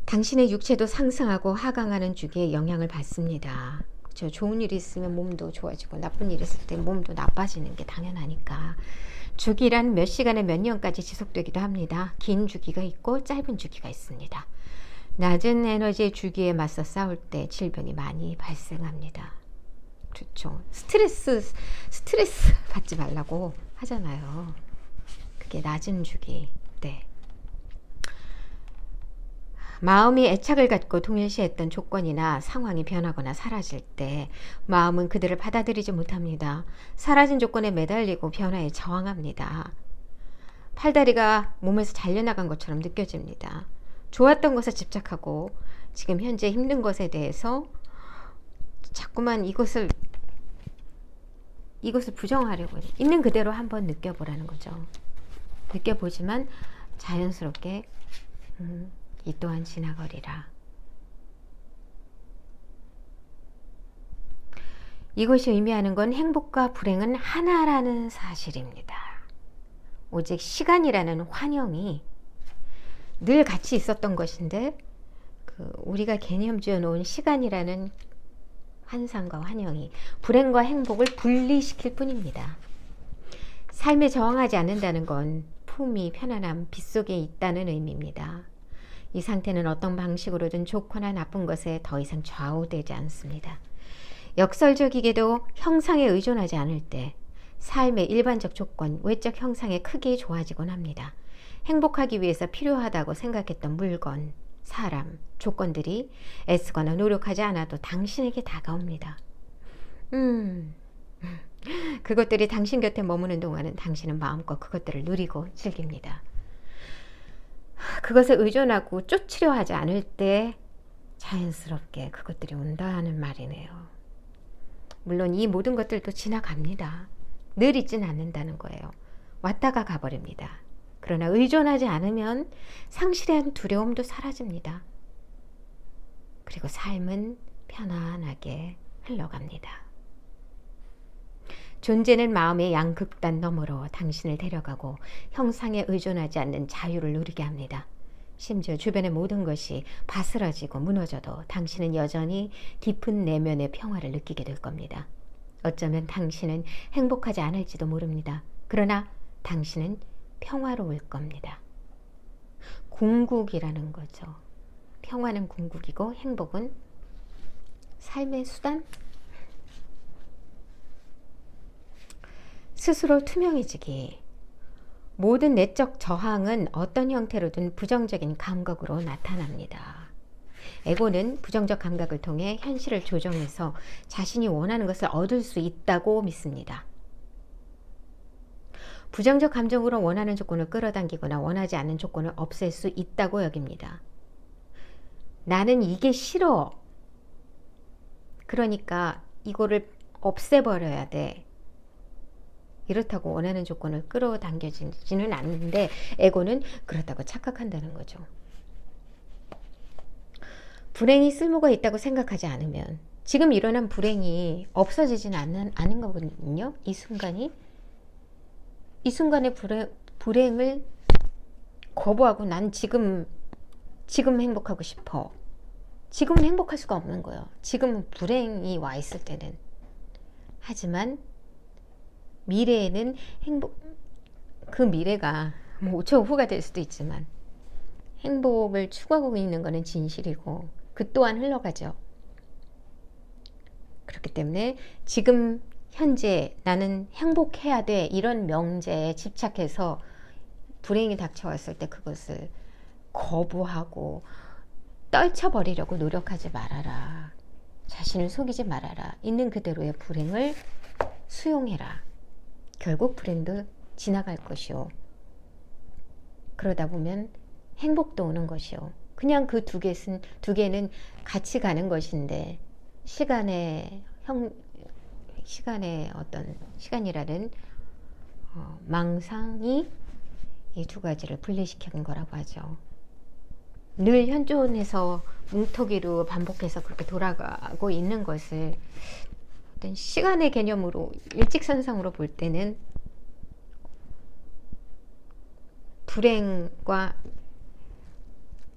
당신의 육체도 상승하고 하강하는 주기에 영향을 받습니다. 그렇죠? 좋은 일이 있으면 몸도 좋아지고 나쁜 일이 있을 때 몸도 나빠지는 게 당연하니까. 주기란 몇 시간에 몇 년까지 지속되기도 합니다. 긴 주기가 있고 짧은 주기가 있습니다. 낮은 에너지의 주기에 맞서 싸울 때 질병이 많이 발생합니다. 그렇죠. 스트레스 받지 말라고 하잖아요. 그게 낮은 주기. 네. 마음이 애착을 갖고 동일시했던 조건이나 상황이 변하거나 사라질 때 마음은 그들을 받아들이지 못합니다. 사라진 조건에 매달리고 변화에 저항합니다. 팔다리가 몸에서 잘려나간 것처럼 느껴집니다. 좋았던 것에 집착하고 지금 현재 힘든 것에 대해서 자꾸만 이것을 부정하려고 해요. 있는 그대로 한번 느껴보라는 거죠. 느껴보지만 자연스럽게 이 또한 지나가리라. 이것이 의미하는 건 행복과 불행은 하나라는 사실입니다. 오직 시간이라는 환영이 늘 같이 있었던 것인데 우리가 개념 지어놓은 시간이라는 환상과 환영이 불행과 행복을 분리시킬 뿐입니다. 삶에 저항하지 않는다는 건 품위, 편안함, 빗속에 있다는 의미입니다. 이 상태는 어떤 방식으로든 좋거나 나쁜 것에 더 이상 좌우되지 않습니다. 역설적이게도 형상에 의존하지 않을 때 삶의 일반적 조건, 외적 형상에 크게 좋아지곤 합니다. 행복하기 위해서 필요하다고 생각했던 물건, 사람, 조건들이 애쓰거나 노력하지 않아도 당신에게 다가옵니다. 그것들이 당신 곁에 머무는 동안은 당신은 마음껏 그것들을 누리고 즐깁니다. 그것에 의존하고 쫓으려 하지 않을 때 자연스럽게 그것들이 온다는 말이네요. 물론 이 모든 것들도 지나갑니다. 늘 있진 않는다는 거예요. 왔다가 가버립니다. 그러나 의존하지 않으면 상실에 대한 두려움도 사라집니다. 그리고 삶은 편안하게 흘러갑니다. 존재는 마음의 양극단 너머로 당신을 데려가고 형상에 의존하지 않는 자유를 누리게 합니다. 심지어 주변의 모든 것이 바스라지고 무너져도 당신은 여전히 깊은 내면의 평화를 느끼게 될 겁니다. 어쩌면 당신은 행복하지 않을지도 모릅니다. 그러나 당신은 평화로울 겁니다. 궁극이라는 거죠. 평화는 궁극이고 행복은 삶의 수단? 스스로 투명해지기. 모든 내적 저항은 어떤 형태로든 부정적인 감각으로 나타납니다. 에고는 부정적 감각을 통해 현실을 조정해서 자신이 원하는 것을 얻을 수 있다고 믿습니다. 부정적 감정으로 원하는 조건을 끌어당기거나 원하지 않는 조건을 없앨 수 있다고 여깁니다. 나는 이게 싫어. 그러니까 이거를 없애버려야 돼. 이렇다고 원하는 조건을 끌어당겨지지는 않는데 에고는 그렇다고 착각한다는 거죠. 불행이 쓸모가 있다고 생각하지 않으면 지금 일어난 불행이 없어지진 않은 거거든요. 이 순간의 불행을 거부하고 난 지금 행복하고 싶어. 지금은 행복할 수가 없는 거예요. 지금은 불행이 와 있을 때는. 하지만 미래에는 그 미래가 뭐 5초 후가 될 수도 있지만 행복을 추구하고 있는 것은 진실이고 그 또한 흘러가죠. 그렇기 때문에 지금 현재 나는 행복해야 돼 이런 명제에 집착해서 불행이 닥쳐왔을 때 그것을 거부하고 떨쳐버리려고 노력하지 말아라. 자신을 속이지 말아라. 있는 그대로의 불행을 수용해라. 결국 불행도 지나갈 것이요. 그러다 보면 행복도 오는 것이요. 그냥 그 두 개는 같이 가는 것인데 시간의 어떤 시간이라는 망상이 이 두 가지를 분리시키는 거라고 하죠. 늘 현존해서 뭉터기로 반복해서 그렇게 돌아가고 있는 것을 어떤 시간의 개념으로 일직선상으로 볼 때는 불행과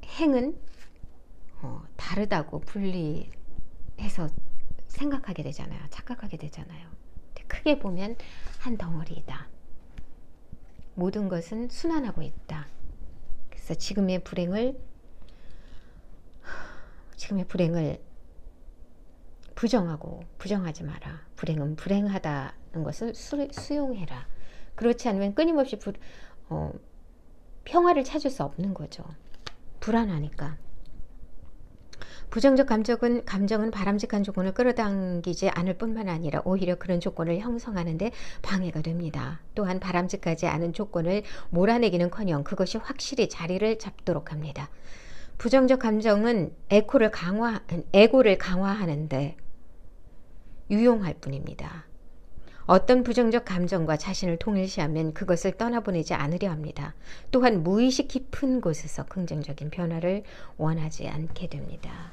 행은 다르다고 분리해서 생각하게 되잖아요. 착각하게 되잖아요. 크게 보면 한 덩어리이다. 모든 것은 순환하고 있다. 그래서 지금의 불행을 부정하고 부정하지 마라. 불행은 불행하다는 것을 수용해라. 그렇지 않으면 끊임없이 평화를 찾을 수 없는 거죠. 불안하니까. 부정적 감정은 바람직한 조건을 끌어당기지 않을 뿐만 아니라 오히려 그런 조건을 형성하는데 방해가 됩니다. 또한 바람직하지 않은 조건을 몰아내기는커녕 그것이 확실히 자리를 잡도록 합니다. 부정적 감정은 에고를 강화하는데 유용할 뿐입니다. 어떤 부정적 감정과 자신을 동일시하면 그것을 떠나보내지 않으려 합니다. 또한 무의식 깊은 곳에서 긍정적인 변화를 원하지 않게 됩니다.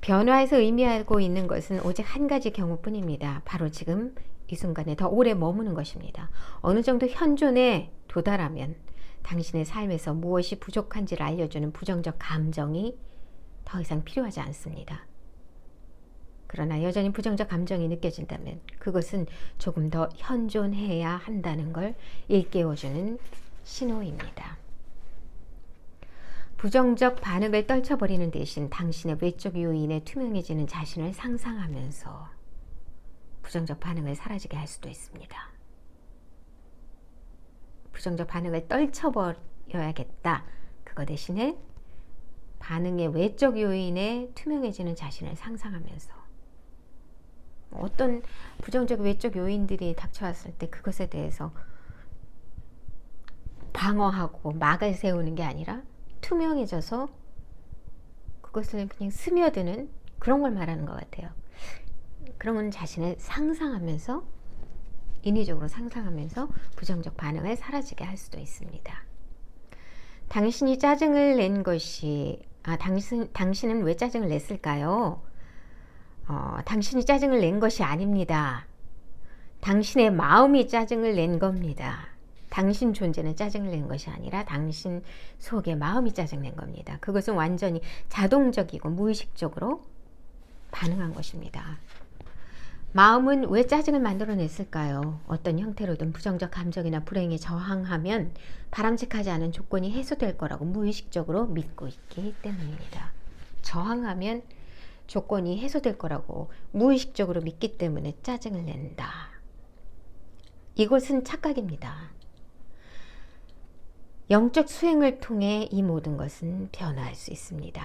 변화에서 의미하고 있는 것은 오직 한 가지 경우뿐입니다. 바로 지금 이 순간에 더 오래 머무는 것입니다. 어느 정도 현존에 도달하면 당신의 삶에서 무엇이 부족한지를 알려주는 부정적 감정이 더 이상 필요하지 않습니다. 그러나 여전히 부정적 감정이 느껴진다면 그것은 조금 더 현존해야 한다는 걸 일깨워주는 신호입니다. 부정적 반응을 떨쳐버리는 대신 당신의 외적 요인에 투명해지는 자신을 상상하면서 부정적 반응을 사라지게 할 수도 있습니다. 부정적 반응을 떨쳐버려야겠다. 그거 대신에 반응의 외적 요인에 투명해지는 자신을 상상하면서 어떤 부정적 외적 요인들이 닥쳐왔을 때 그것에 대해서 방어하고 막을 세우는 게 아니라 투명해져서 그것을 그냥 스며드는 그런 걸 말하는 것 같아요. 그런 자신을 상상하면서 인위적으로 상상하면서 부정적 반응을 사라지게 할 수도 있습니다. 당신이 짜증을 낸 것이 당신은 왜 짜증을 냈을까요? 당신이 짜증을 낸 것이 아닙니다. 당신의 마음이 짜증을 낸 겁니다. 당신 존재는 짜증을 낸 것이 아니라 당신 속의 마음이 짜증낸 겁니다. 그것은 완전히 자동적이고 무의식적으로 반응한 것입니다. 마음은 왜 짜증을 만들어냈을까요? 어떤 형태로든 부정적 감정이나 불행에 저항하면 바람직하지 않은 조건이 해소될 거라고 무의식적으로 믿고 있기 때문입니다. 저항하면 조건이 해소될 거라고 무의식적으로 믿기 때문에 짜증을 낸다. 이것은 착각입니다. 영적 수행을 통해 이 모든 것은 변화할 수 있습니다.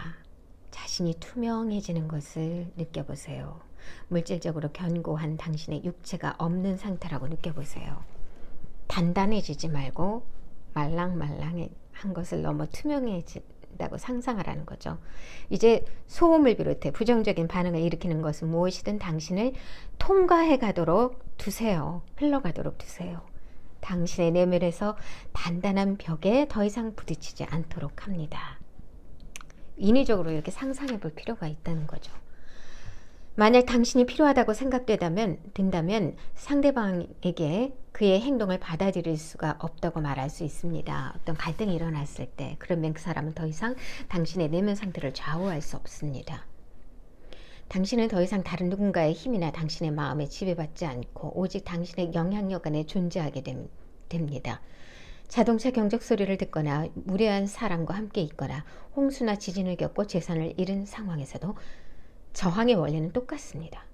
자신이 투명해지는 것을 느껴보세요. 물질적으로 견고한 당신의 육체가 없는 상태라고 느껴보세요. 단단해지지 말고 말랑말랑하게 것을 넘어 투명해진다고 상상하라는 거죠. 이제 소음을 비롯해 부정적인 반응을 일으키는 것은 무엇이든 당신을 통과해 가도록 두세요. 흘러가도록 두세요. 당신의 내면에서 단단한 벽에 더 이상 부딪히지 않도록 합니다. 인위적으로 이렇게 상상해 볼 필요가 있다는 거죠. 만약 당신이 필요하다고 생각된다면 상대방에게 그의 행동을 받아들일 수가 없다고 말할 수 있습니다. 어떤 갈등이 일어났을 때 그러면 그 사람은 더 이상 당신의 내면 상태를 좌우할 수 없습니다. 당신은 더 이상 다른 누군가의 힘이나 당신의 마음에 지배받지 않고 오직 당신의 영향력 안에 존재하게 됩니다. 자동차 경적 소리를 듣거나 무례한 사람과 함께 있거나 홍수나 지진을 겪고 재산을 잃은 상황에서도 저항의 원리는 똑같습니다.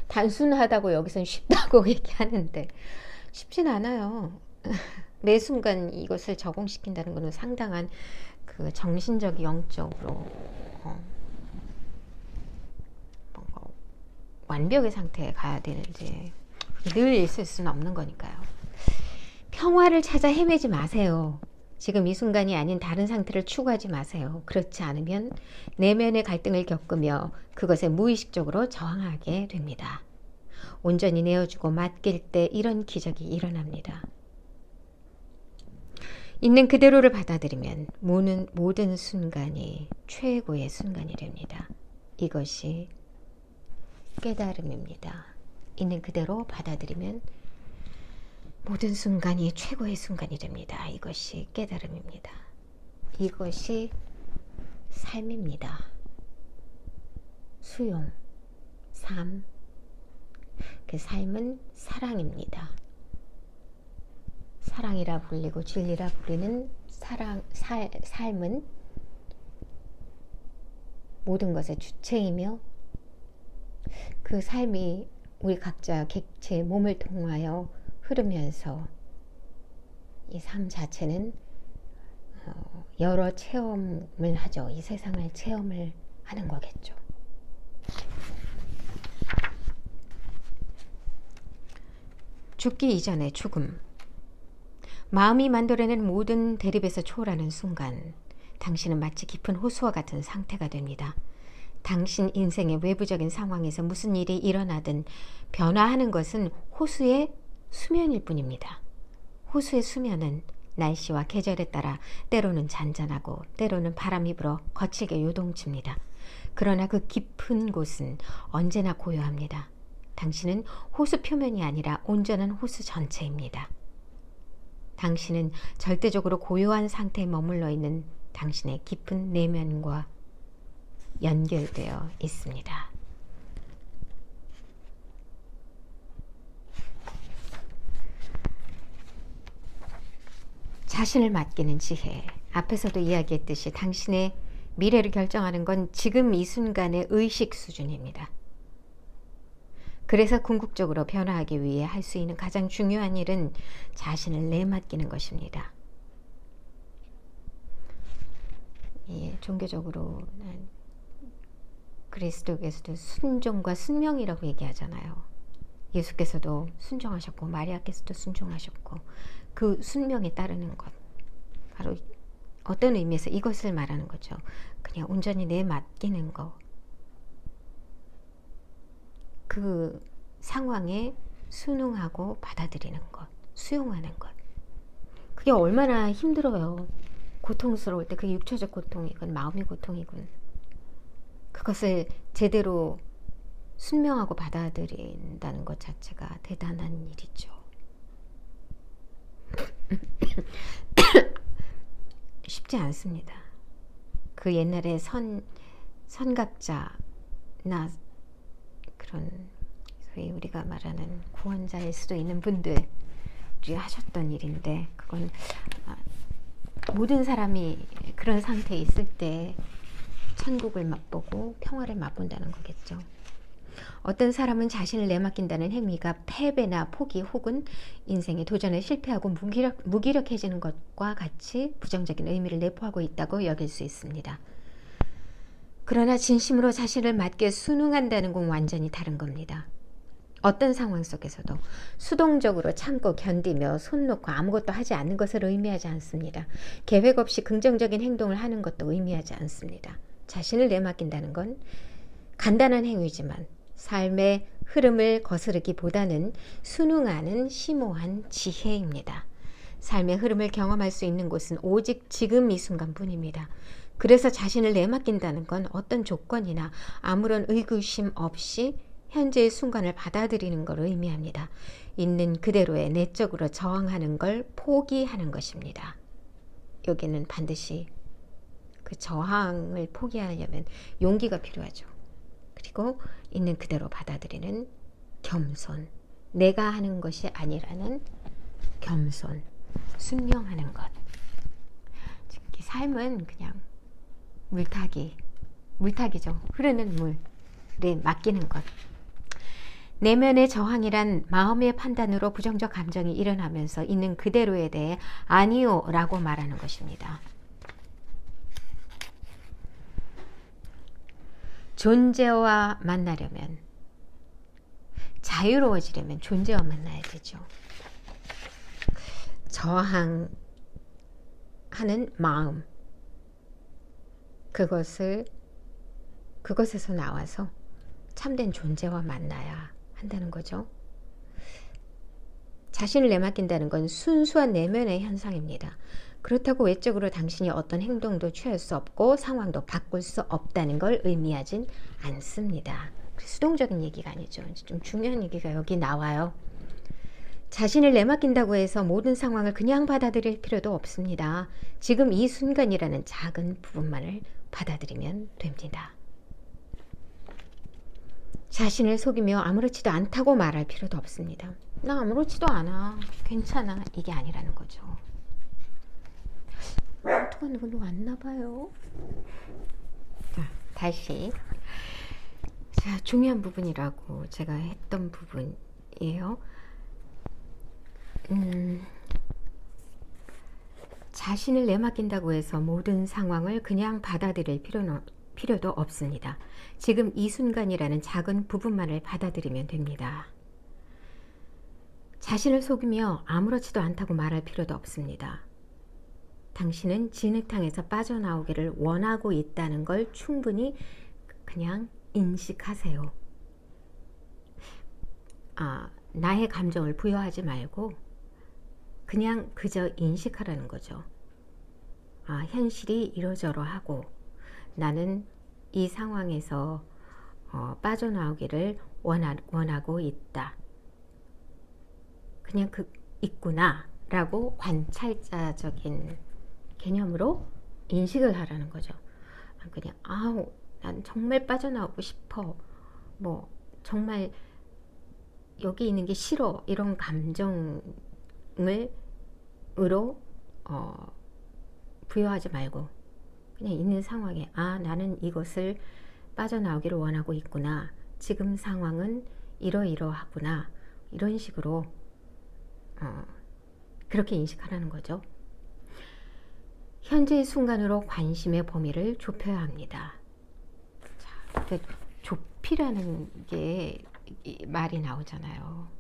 단순하다고 여기서는 쉽다고 얘기하는데 쉽진 않아요. 매 순간 이것을 적용시킨다는 것은 상당한 그 정신적, 영적으로 완벽의 상태에 가야 되는지 늘 있을 수는 없는 거니까요. 평화를 찾아 헤매지 마세요. 지금 이 순간이 아닌 다른 상태를 추구하지 마세요. 그렇지 않으면 내면의 갈등을 겪으며 그것에 무의식적으로 저항하게 됩니다. 온전히 내어주고 맡길 때 이런 기적이 일어납니다. 있는 그대로를 받아들이면 모든 순간이 최고의 순간이 됩니다. 이것이 깨달음입니다. 있는 그대로 받아들이면 모든 순간이 최고의 순간이 됩니다. 이것이 깨달음입니다. 이것이 삶입니다. 수용, 삶. 그 삶은 사랑입니다. 사랑이라 불리고 진리라 불리는 삶은 모든 것의 주체이며 그 삶이 우리 각자 객체의 몸을 통하여 흐르면서 이 삶 자체는 여러 체험을 하죠. 이 세상을 체험을 하는 거겠죠. 죽기 이전의 죽음. 마음이 만들어낸 모든 대립에서 초월하는 순간 당신은 마치 깊은 호수와 같은 상태가 됩니다. 당신 인생의 외부적인 상황에서 무슨 일이 일어나든 변화하는 것은 호수의 수면일 뿐입니다. 호수의 수면은 날씨와 계절에 따라 때로는 잔잔하고 때로는 바람이 불어 거칠게 요동칩니다. 그러나 그 깊은 곳은 언제나 고요합니다. 당신은 호수 표면이 아니라 온전한 호수 전체입니다. 당신은 절대적으로 고요한 상태에 머물러 있는 당신의 깊은 내면과 연결되어 있습니다. 자신을 맡기는 지혜. 앞에서도 이야기했듯이 당신의 미래를 결정하는 건 지금 이 순간의 의식 수준입니다. 그래서 궁극적으로 변화하기 위해 할 수 있는 가장 중요한 일은 자신을 내맡기는 것입니다. 예, 종교적으로 그리스도께서도 순종과 순명이라고 얘기하잖아요. 예수께서도 순종하셨고 마리아께서도 순종하셨고 그 순명에 따르는 것, 바로 어떤 의미에서 이것을 말하는 거죠. 그냥 온전히 내맡기는 것, 그 상황에 순응하고 받아들이는 것, 수용하는 것. 그게 얼마나 힘들어요. 고통스러울 때, 그게 육체적 고통이건 마음의 고통이건 그것을 제대로 순명하고 받아들인다는 것 자체가 대단한 일이죠. 쉽지 않습니다. 그 옛날에 선각자나 그런 소위 우리가 말하는 구원자일 수도 있는 분들이 하셨던 일인데, 그건 모든 사람이 그런 상태에 있을 때 천국을 맛보고 평화를 맛본다는 거겠죠. 어떤 사람은 자신을 내맡긴다는 행위가 패배나 포기 혹은 인생의 도전에 실패하고 무기력해지는 것과 같이 부정적인 의미를 내포하고 있다고 여길 수 있습니다. 그러나 진심으로 자신을 맡겨 순응한다는 건 완전히 다른 겁니다. 어떤 상황 속에서도 수동적으로 참고 견디며 손 놓고 아무것도 하지 않는 것을 의미하지 않습니다. 계획 없이 긍정적인 행동을 하는 것도 의미하지 않습니다. 자신을 내맡긴다는 건 간단한 행위지만 삶의 흐름을 거스르기보다는 순응하는 심오한 지혜입니다. 삶의 흐름을 경험할 수 있는 곳은 오직 지금 이 순간뿐입니다. 그래서 자신을 내맡긴다는 건 어떤 조건이나 아무런 의구심 없이 현재의 순간을 받아들이는 걸 의미합니다. 있는 그대로에 내적으로 저항하는 걸 포기하는 것입니다. 여기는 반드시 그 저항을 포기하려면 용기가 필요하죠. 그리고 있는 그대로 받아들이는 겸손, 내가 하는 것이 아니라는 겸손, 순명하는 것. 이 삶은 그냥 물타기죠. 흐르는 물에 맡기는 것. 내면의 저항이란 마음의 판단으로 부정적 감정이 일어나면서 있는 그대로에 대해 아니요 라고 말하는 것입니다. 존재와 만나려면, 자유로워지려면 존재와 만나야 되죠. 저항하는 마음, 그것에서 나와서 참된 존재와 만나야 한다는 거죠. 자신을 내맡긴다는 건 순수한 내면의 현상입니다. 그렇다고 외적으로 당신이 어떤 행동도 취할 수 없고 상황도 바꿀 수 없다는 걸 의미하진 않습니다. 수동적인 얘기가 아니죠. 좀 중요한 얘기가 여기 나와요. 자신을 내맡긴다고 해서 모든 상황을 그냥 받아들일 필요도 없습니다. 지금 이 순간이라는 작은 부분만을 받아들이면 됩니다. 자신을 속이며 아무렇지도 않다고 말할 필요도 없습니다. 나 아무렇지도 않아, 괜찮아, 이게 아니라는 거죠. 누가 누구 왔나봐요. 자, 다시. 자, 중요한 부분이라고 제가 했던 부분이에요. 자신을 내맡긴다고 해서 모든 상황을 그냥 받아들일 필요도 없습니다. 지금 이 순간이라는 작은 부분만을 받아들이면 됩니다. 자신을 속이며 아무렇지도 않다고 말할 필요도 없습니다. 당신은 진흙탕에서 빠져나오기를 원하고 있다는 걸 충분히 그냥 인식하세요. 나의 감정을 부여하지 말고 그냥 그저 인식하라는 거죠. 현실이 이러저러하고 나는 이 상황에서 빠져나오기를 원하고 있다. 그냥 있구나 라고 관찰자적인 개념으로 인식을 하라는 거죠. 그냥 난 정말 빠져나오고 싶어, 뭐 정말 여기 있는 게 싫어, 이런 감정으로 부여하지 말고 그냥 있는 상황에 나는 이것을 빠져나오기를 원하고 있구나, 지금 상황은 이러이러하구나, 이런 식으로 그렇게 인식하라는 거죠. 현재의 순간으로 관심의 범위를 좁혀야 합니다. 자, 좁히라는 게 말이 나오잖아요.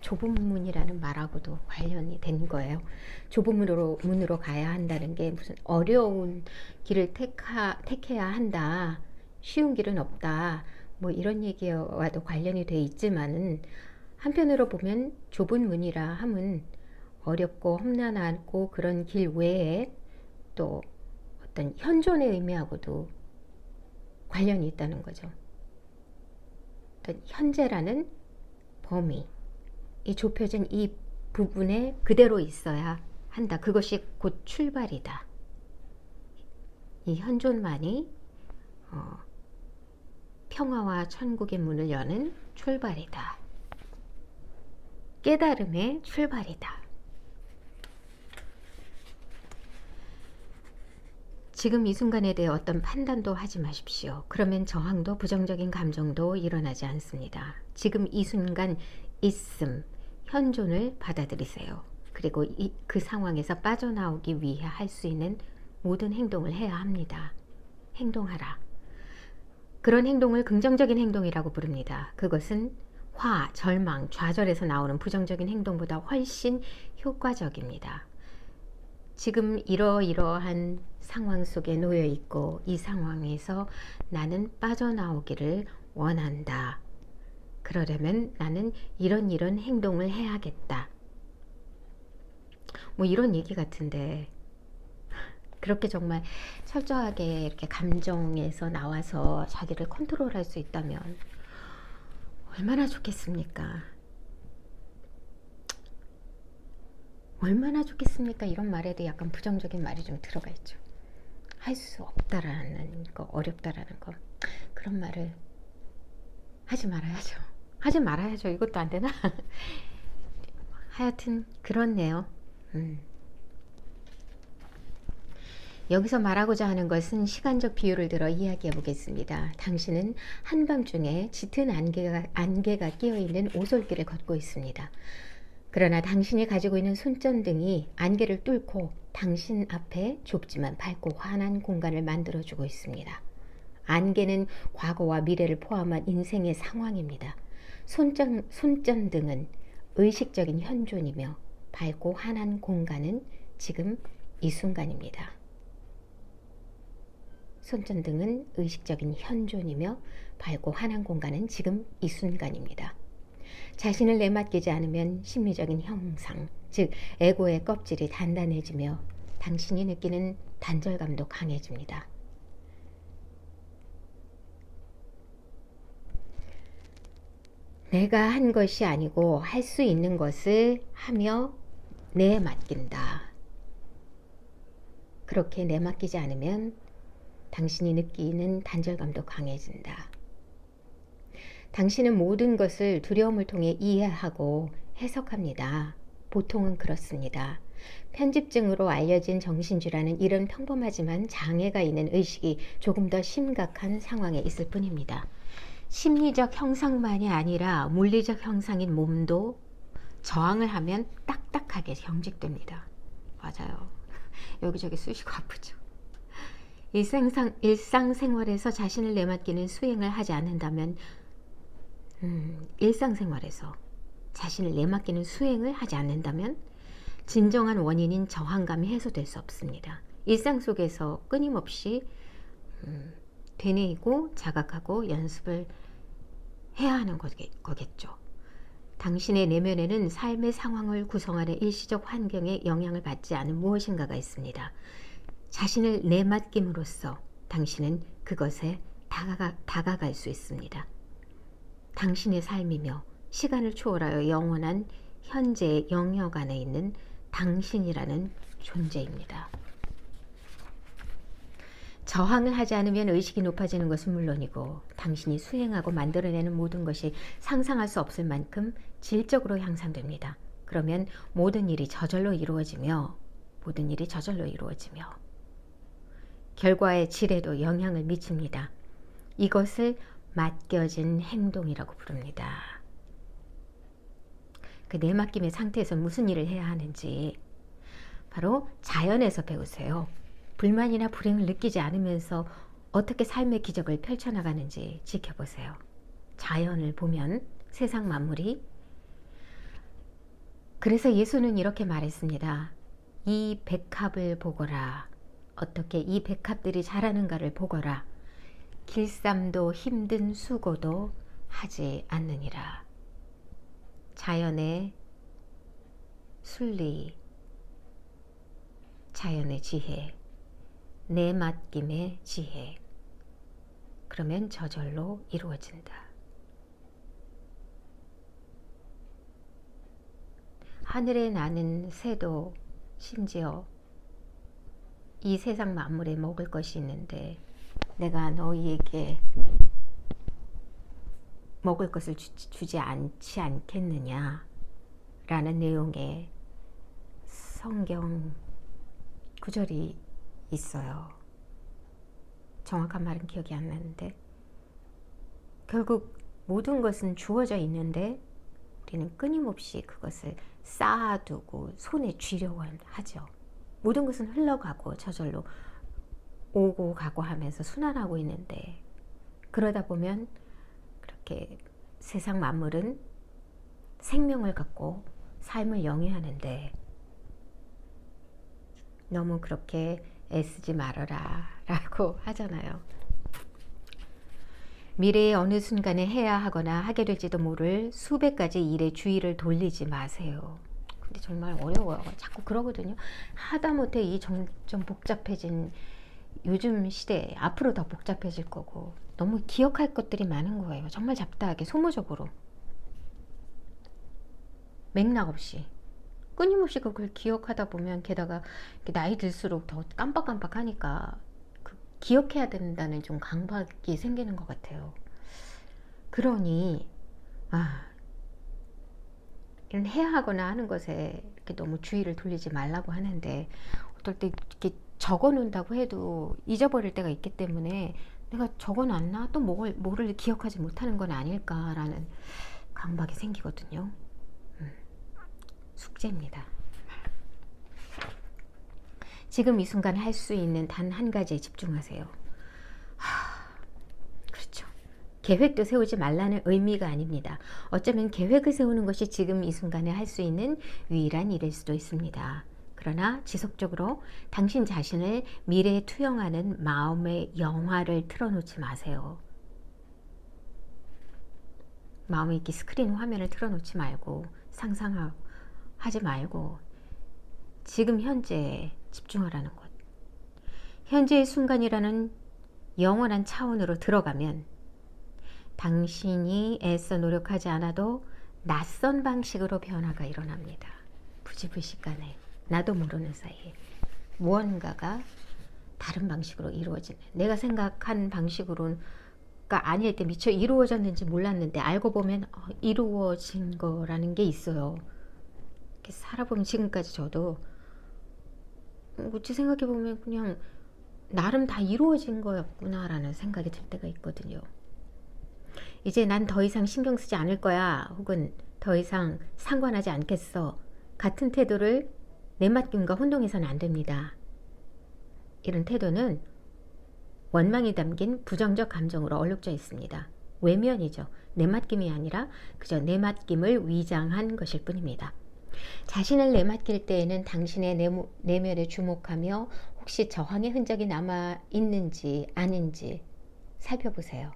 좁은 문이라는 말하고도 관련이 된 거예요. 좁은 문으로 가야 한다는 게 무슨 어려운 길을 택해야 한다, 쉬운 길은 없다, 뭐 이런 얘기와도 관련이 돼 있지만은, 한편으로 보면 좁은 문이라 함은 어렵고 험난하고 그런 길 외에 또 어떤 현존의 의미하고도 관련이 있다는 거죠. 어떤 현재라는 범위, 이 좁혀진 이 부분에 그대로 있어야 한다. 그것이 곧 출발이다. 이 현존만이 평화와 천국의 문을 여는 출발이다. 깨달음의 출발이다. 지금 이 순간에 대해 어떤 판단도 하지 마십시오. 그러면 저항도 부정적인 감정도 일어나지 않습니다. 지금 이 순간 있음, 현존을 받아들이세요. 그리고 그 상황에서 빠져나오기 위해 할 수 있는 모든 행동을 해야 합니다. 행동하라. 그런 행동을 긍정적인 행동이라고 부릅니다. 그것은 화, 절망, 좌절에서 나오는 부정적인 행동보다 훨씬 효과적입니다. 지금 이러이러한 상황 속에 놓여 있고 이 상황에서 나는 빠져나오기를 원한다. 그러려면 나는 이런 행동을 해야겠다. 뭐 이런 얘기 같은데, 그렇게 정말 철저하게 이렇게 감정에서 나와서 자기를 컨트롤할 수 있다면 얼마나 좋겠습니까? 얼마나 좋겠습니까? 이런 말에도 약간 부정적인 말이 좀 들어가 있죠. 할 수 없다라는 거, 어렵다라는 거, 그런 말을 하지 말아야죠. 하지 말아야죠. 이것도 안 되나? 하여튼 그렇네요. 여기서 말하고자 하는 것은 시간적 비유를 들어 이야기해 보겠습니다. 당신은 한밤중에 짙은 안개가 끼어있는 오솔길을 걷고 있습니다. 그러나 당신이 가지고 있는 손전등이 안개를 뚫고 당신 앞에 좁지만 밝고 환한 공간을 만들어주고 있습니다. 안개는 과거와 미래를 포함한 인생의 상황입니다. 손전등은 의식적인 현존이며 밝고 환한 공간은 지금 이 순간입니다. 손전등은 의식적인 현존이며 밝고 환한 공간은 지금 이 순간입니다. 자신을 내맡기지 않으면 심리적인 형상, 즉 에고의 껍질이 단단해지며 당신이 느끼는 단절감도 강해집니다. 내가 한 것이 아니고 할 수 있는 것을 하며 내맡긴다. 그렇게 내맡기지 않으면 당신이 느끼는 단절감도 강해진다. 당신은 모든 것을 두려움을 통해 이해하고 해석합니다. 보통은 그렇습니다. 편집증으로 알려진 정신질환은 이런 평범하지만 장애가 있는 의식이 조금 더 심각한 상황에 있을 뿐입니다. 심리적 형상만이 아니라 물리적 형상인 몸도 저항을 하면 딱딱하게 경직됩니다. 맞아요. 여기저기 쑤시고 아프죠. 일상생활에서 자신을 내맡기는 수행을 하지 않는다면 일상생활에서 자신을 내맡기는 수행을 하지 않는다면 진정한 원인인 저항감이 해소될 수 없습니다. 일상 속에서 끊임없이 되뇌이고 자각하고 연습을 해야 하는 거겠죠. 당신의 내면에는 삶의 상황을 구성하는 일시적 환경에 영향을 받지 않은 무엇인가가 있습니다. 자신을 내맡김으로써 당신은 그것에 다가갈 수 있습니다. 당신의 삶이며 시간을 초월하여 영원한 현재의 영역 안에 있는 당신이라는 존재입니다. 저항을 하지 않으면 의식이 높아지는 것은 물론이고 당신이 수행하고 만들어내는 모든 것이 상상할 수 없을 만큼 질적으로 향상됩니다. 그러면 모든 일이 저절로 이루어지며 결과의 질에도 영향을 미칩니다. 이것을 맡겨진 행동이라고 부릅니다. 그 내맡김의 상태에서 무슨 일을 해야 하는지 바로 자연에서 배우세요. 불만이나 불행을 느끼지 않으면서 어떻게 삶의 기적을 펼쳐나가는지 지켜보세요. 자연을 보면 세상 만물이, 그래서 예수는 이렇게 말했습니다. 이 백합을 보거라. 어떻게 이 백합들이 자라는가를 보거라. 길쌈도 힘든 수고도 하지 않느니라. 자연의 순리, 자연의 지혜, 내맡김의 지혜. 그러면 저절로 이루어진다. 하늘에 나는 새도 심지어 이 세상 만물에 먹을 것이 있는데 내가 너희에게 먹을 것을 주지 않지 않겠느냐 라는 내용의 성경 구절이 있어요. 정확한 말은 기억이 안 나는데 결국 모든 것은 주어져 있는데 우리는 끊임없이 그것을 쌓아두고 손에 쥐려고 하죠. 모든 것은 흘러가고 저절로 오고 가고 하면서 순환하고 있는데 그러다 보면 그렇게 세상 만물은 생명을 갖고 삶을 영위하는데 너무 그렇게 애쓰지 말아라 라고 하잖아요. 미래의 어느 순간에 해야 하거나 하게 될지도 모를 수백 가지 일에 주의를 돌리지 마세요. 근데 정말 어려워요. 자꾸 그러거든요. 하다못해 이 점점 복잡해진 요즘 시대에 앞으로 더 복잡해질 거고 너무 기억할 것들이 많은 거예요. 정말 잡다하게 소모적으로 맥락 없이 끊임없이 그걸 기억하다 보면 게다가 나이 들수록 더 깜빡깜빡하니까 기억해야 된다는 좀 강박이 생기는 것 같아요. 그러니 이런 해야 하거나 하는 것에 이렇게 너무 주의를 돌리지 말라고 하는데 어떨 때 이렇게 적어 놓는다고 해도 잊어버릴 때가 있기 때문에 내가 적어 놨나? 또 뭐를 기억하지 못하는 건 아닐까라는 강박이 생기거든요. 숙제입니다. 지금 이 순간 할 수 있는 단 한 가지에 집중하세요. 그렇죠. 계획도 세우지 말라는 의미가 아닙니다. 어쩌면 계획을 세우는 것이 지금 이 순간에 할 수 있는 유일한 일일 수도 있습니다. 그러나 지속적으로 당신 자신을 미래에 투영하는 마음의 영화를 틀어놓지 마세요. 마음에 이렇게 스크린 화면을 틀어놓지 말고 상상하지 말고 지금 현재에 집중하라는 것. 현재의 순간이라는 영원한 차원으로 들어가면 당신이 애써 노력하지 않아도 낯선 방식으로 변화가 일어납니다. 부지불식간에 나도 모르는 사이에 무언가가 다른 방식으로 이루어지는, 내가 생각한 방식으로가 아닐 때 미처 이루어졌는지 몰랐는데 알고 보면 이루어진 거라는 게 있어요. 이렇게 살아보면 지금까지 저도 어찌 생각해보면 그냥 나름 다 이루어진 거였구나 라는 생각이 들 때가 있거든요. 이제 난 더 이상 신경 쓰지 않을 거야, 혹은 더 이상 상관하지 않겠어 같은 태도를 내맡김과 혼동해서는 안 됩니다. 이런 태도는 원망이 담긴 부정적 감정으로 얼룩져 있습니다. 외면이죠. 내맡김이 아니라 그저 내맡김을 위장한 것일 뿐입니다. 자신을 내맡길 때에는 당신의 내면에 주목하며 혹시 저항의 흔적이 남아있는지 아닌지 살펴보세요.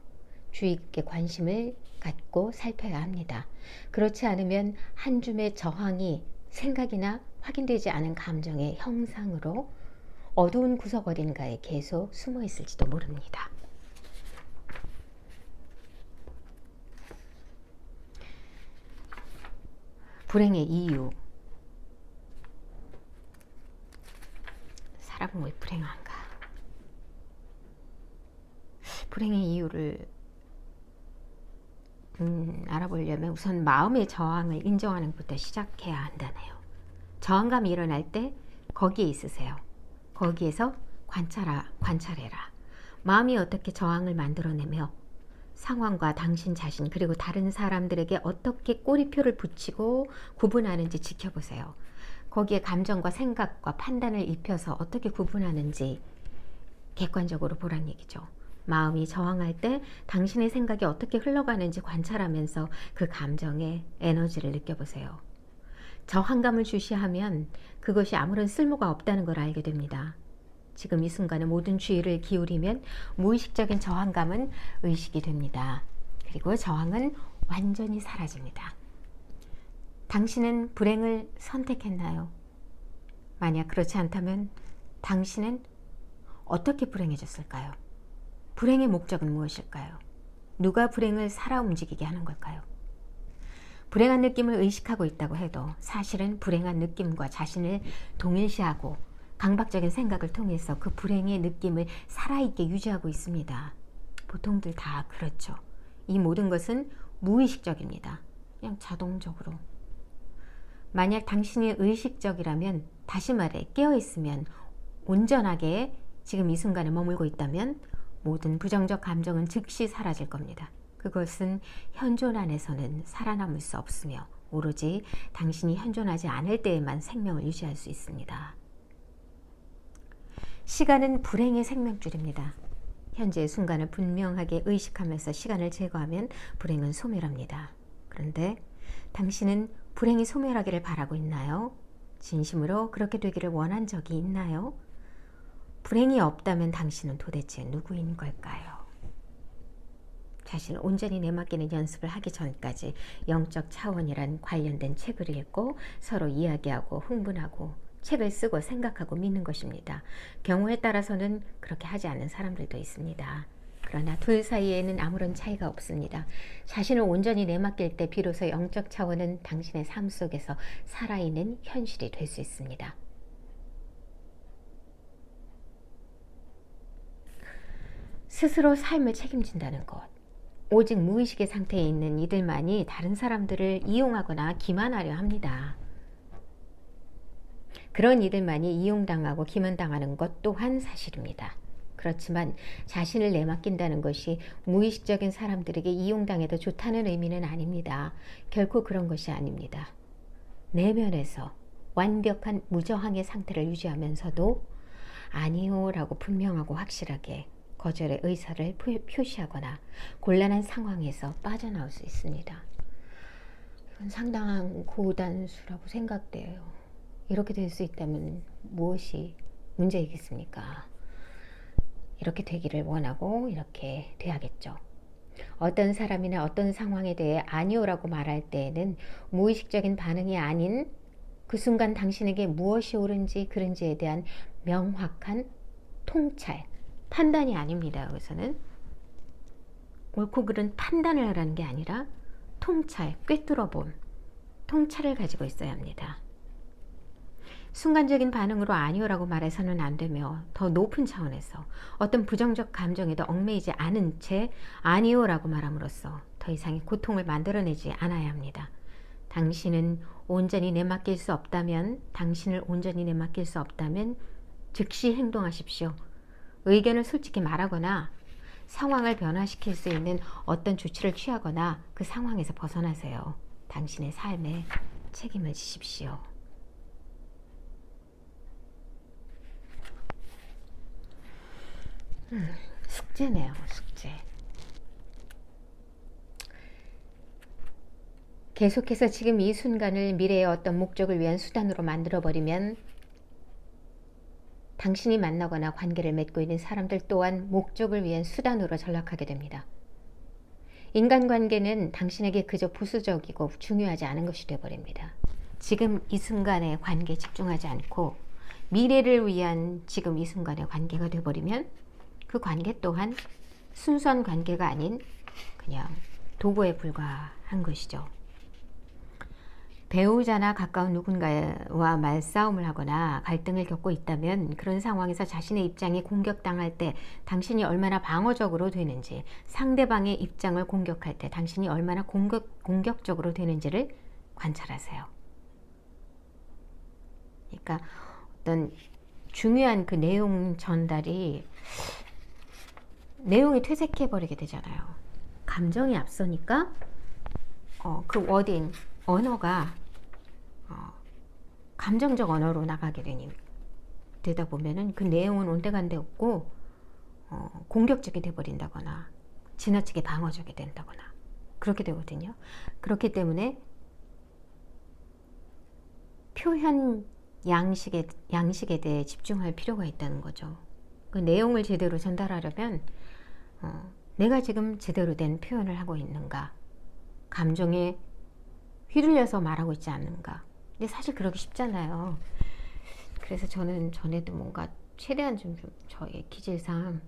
주의 깊게 관심을 갖고 살펴야 합니다. 그렇지 않으면 한 줌의 저항이 생각이나 확인되지 않은 감정의 형상으로 어두운 구석 어딘가에 계속 숨어 있을지도 모릅니다. 불행의 이유. 사람은 왜 불행한가? 불행의 이유를 알아보려면 우선 마음의 저항을 인정하는 것부터 시작해야 한다네요. 저항감이 일어날 때 거기에 있으세요. 거기에서 관찰해라. 마음이 어떻게 저항을 만들어내며 상황과 당신 자신 그리고 다른 사람들에게 어떻게 꼬리표를 붙이고 구분하는지 지켜보세요. 거기에 감정과 생각과 판단을 입혀서 어떻게 구분하는지 객관적으로 보란 얘기죠. 마음이 저항할 때 당신의 생각이 어떻게 흘러가는지 관찰하면서 그 감정의 에너지를 느껴보세요. 저항감을 주시하면 그것이 아무런 쓸모가 없다는 걸 알게 됩니다. 지금 이 순간에 모든 주의를 기울이면 무의식적인 저항감은 의식이 됩니다. 그리고 저항은 완전히 사라집니다. 당신은 불행을 선택했나요? 만약 그렇지 않다면 당신은 어떻게 불행해졌을까요? 불행의 목적은 무엇일까요? 누가 불행을 살아 움직이게 하는 걸까요? 불행한 느낌을 의식하고 있다고 해도 사실은 불행한 느낌과 자신을 동일시하고 강박적인 생각을 통해서 그 불행의 느낌을 살아있게 유지하고 있습니다. 보통들 다 그렇죠. 이 모든 것은 무의식적입니다. 그냥 자동적으로. 만약 당신이 의식적이라면, 다시 말해 깨어있으면, 온전하게 지금 이 순간에 머물고 있다면 모든 부정적 감정은 즉시 사라질 겁니다. 그것은 현존 안에서는 살아남을 수 없으며 오로지 당신이 현존하지 않을 때에만 생명을 유지할 수 있습니다. 시간은 불행의 생명줄입니다. 현재의 순간을 분명하게 의식하면서 시간을 제거하면 불행은 소멸합니다. 그런데 당신은 불행이 소멸하기를 바라고 있나요? 진심으로 그렇게 되기를 원한 적이 있나요? 불행이 없다면 당신은 도대체 누구인 걸까요? 자신을 온전히 내맡기는 연습을 하기 전까지 영적 차원이란 관련된 책을 읽고 서로 이야기하고 흥분하고 책을 쓰고 생각하고 믿는 것입니다. 경우에 따라서는 그렇게 하지 않는 사람들도 있습니다. 그러나 둘 사이에는 아무런 차이가 없습니다. 자신을 온전히 내맡길 때 비로소 영적 차원은 당신의 삶 속에서 살아있는 현실이 될 수 있습니다. 스스로 삶을 책임진다는 것. 오직 무의식의 상태에 있는 이들만이 다른 사람들을 이용하거나 기만하려 합니다. 그런 이들만이 이용당하고 기만당하는 것 또한 사실입니다. 그렇지만 자신을 내맡긴다는 것이 무의식적인 사람들에게 이용당해도 좋다는 의미는 아닙니다. 결코 그런 것이 아닙니다. 내면에서 완벽한 무저항의 상태를 유지하면서도 아니요 라고 분명하고 확실하게 거절의 의사를 표시하거나 곤란한 상황에서 빠져나올 수 있습니다. 이건 상당한 고단수라고 생각돼요. 이렇게 될 수 있다면 무엇이 문제이겠습니까? 이렇게 되기를 원하고 이렇게 돼야겠죠. 어떤 사람이나 어떤 상황에 대해 아니오라고 말할 때에는 무의식적인 반응이 아닌 그 순간 당신에게 무엇이 옳은지 그른지에 대한 명확한 통찰, 판단이 아닙니다. 여기서는 옳고 그른 판단을 하라는 게 아니라 통찰, 꿰뚫어봄, 통찰을 가지고 있어야 합니다. 순간적인 반응으로 아니오라고 말해서는 안 되며 더 높은 차원에서 어떤 부정적 감정에도 얽매이지 않은 채 아니오라고 말함으로써 더 이상의 고통을 만들어내지 않아야 합니다. 당신을 온전히 내맡길 수 없다면 즉시 행동하십시오. 의견을 솔직히 말하거나 상황을 변화시킬 수 있는 어떤 조치를 취하거나 그 상황에서 벗어나세요. 당신의 삶에 책임을 지십시오. 숙제네요, 숙제. 계속해서 지금 이 순간을 미래의 어떤 목적을 위한 수단으로 만들어버리면 당신이 만나거나 관계를 맺고 있는 사람들 또한 목적을 위한 수단으로 전락하게 됩니다. 인간관계는 당신에게 그저 부수적이고 중요하지 않은 것이 되어버립니다. 지금 이 순간에 관계에 집중하지 않고 미래를 위한 지금 이 순간의 관계가 되어버리면 그 관계 또한 순수한 관계가 아닌 그냥 도구에 불과한 것이죠. 배우자나 가까운 누군가와 말싸움을 하거나 갈등을 겪고 있다면 그런 상황에서 자신의 입장이 공격당할 때 당신이 얼마나 방어적으로 되는지, 상대방의 입장을 공격할 때 당신이 얼마나 공격적으로 되는지를 관찰하세요. 그러니까 어떤 중요한 그 내용 전달이 내용이 퇴색해버리게 되잖아요. 감정이 앞서니까 그 워딩, 언어가 감정적 언어로 나가게 되다 보면은 그 내용은 온데간데 없고 공격적이 돼버린다거나 지나치게 방어적이 된다거나 그렇게 되거든요. 그렇기 때문에 표현 양식에 대해 집중할 필요가 있다는 거죠. 그 내용을 제대로 전달하려면 내가 지금 제대로 된 표현을 하고 있는가, 감정에 휘둘려서 말하고 있지 않는가. 근데 사실 그러기 쉽잖아요. 그래서 저는 전에도 뭔가 최대한 좀 저의 기질상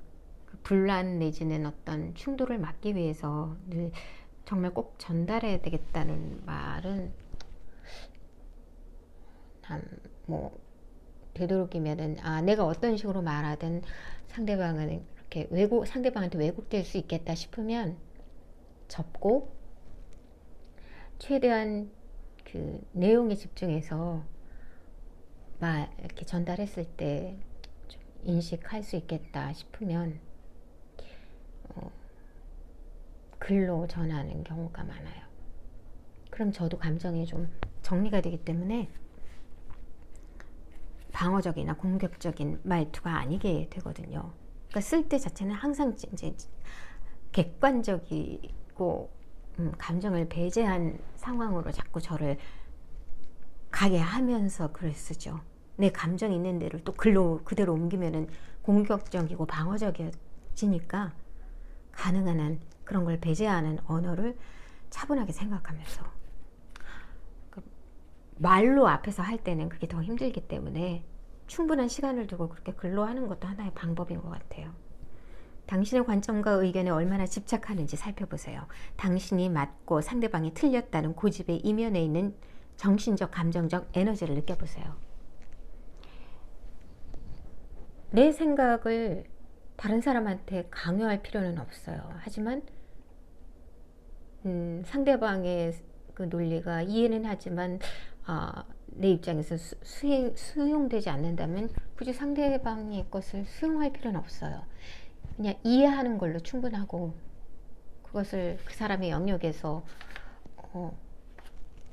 그 분란 내지는 어떤 충돌을 막기 위해서 늘 정말 꼭 전달해야 되겠다는 말은 뭐 되도록이면은 내가 어떤 식으로 말하든 상대방은 이렇게 상대방한테 왜곡될 수 있겠다 싶으면 접고 최대한 그 내용에 집중해서 이렇게 전달했을 때 좀 인식할 수 있겠다 싶으면 글로 전하는 경우가 많아요. 그럼 저도 감정이 좀 정리가 되기 때문에 방어적이나 공격적인 말투가 아니게 되거든요. 그러니까 쓸 때 자체는 항상 이제 객관적이고 감정을 배제한 상황으로 자꾸 저를 가게 하면서 글을 쓰죠. 내 감정이 있는 데를 또 글로 그대로 옮기면은 공격적이고 방어적이어지니까 가능한 한 그런 걸 배제하는 언어를 차분하게 생각하면서, 말로 앞에서 할 때는 그게 더 힘들기 때문에 충분한 시간을 두고 그렇게 글로 하는 것도 하나의 방법인 것 같아요. 당신의 관점과 의견에 얼마나 집착하는지 살펴보세요. 당신이 맞고 상대방이 틀렸다는 고집의 이면에 있는 정신적, 감정적 에너지를 느껴보세요. 내 생각을 다른 사람한테 강요할 필요는 없어요. 하지만 상대방의 그 논리가 이해는 하지만 내 입장에서 수용되지 않는다면 굳이 상대방의 것을 수용할 필요는 없어요. 그냥 이해하는 걸로 충분하고, 그것을 그 사람의 영역에서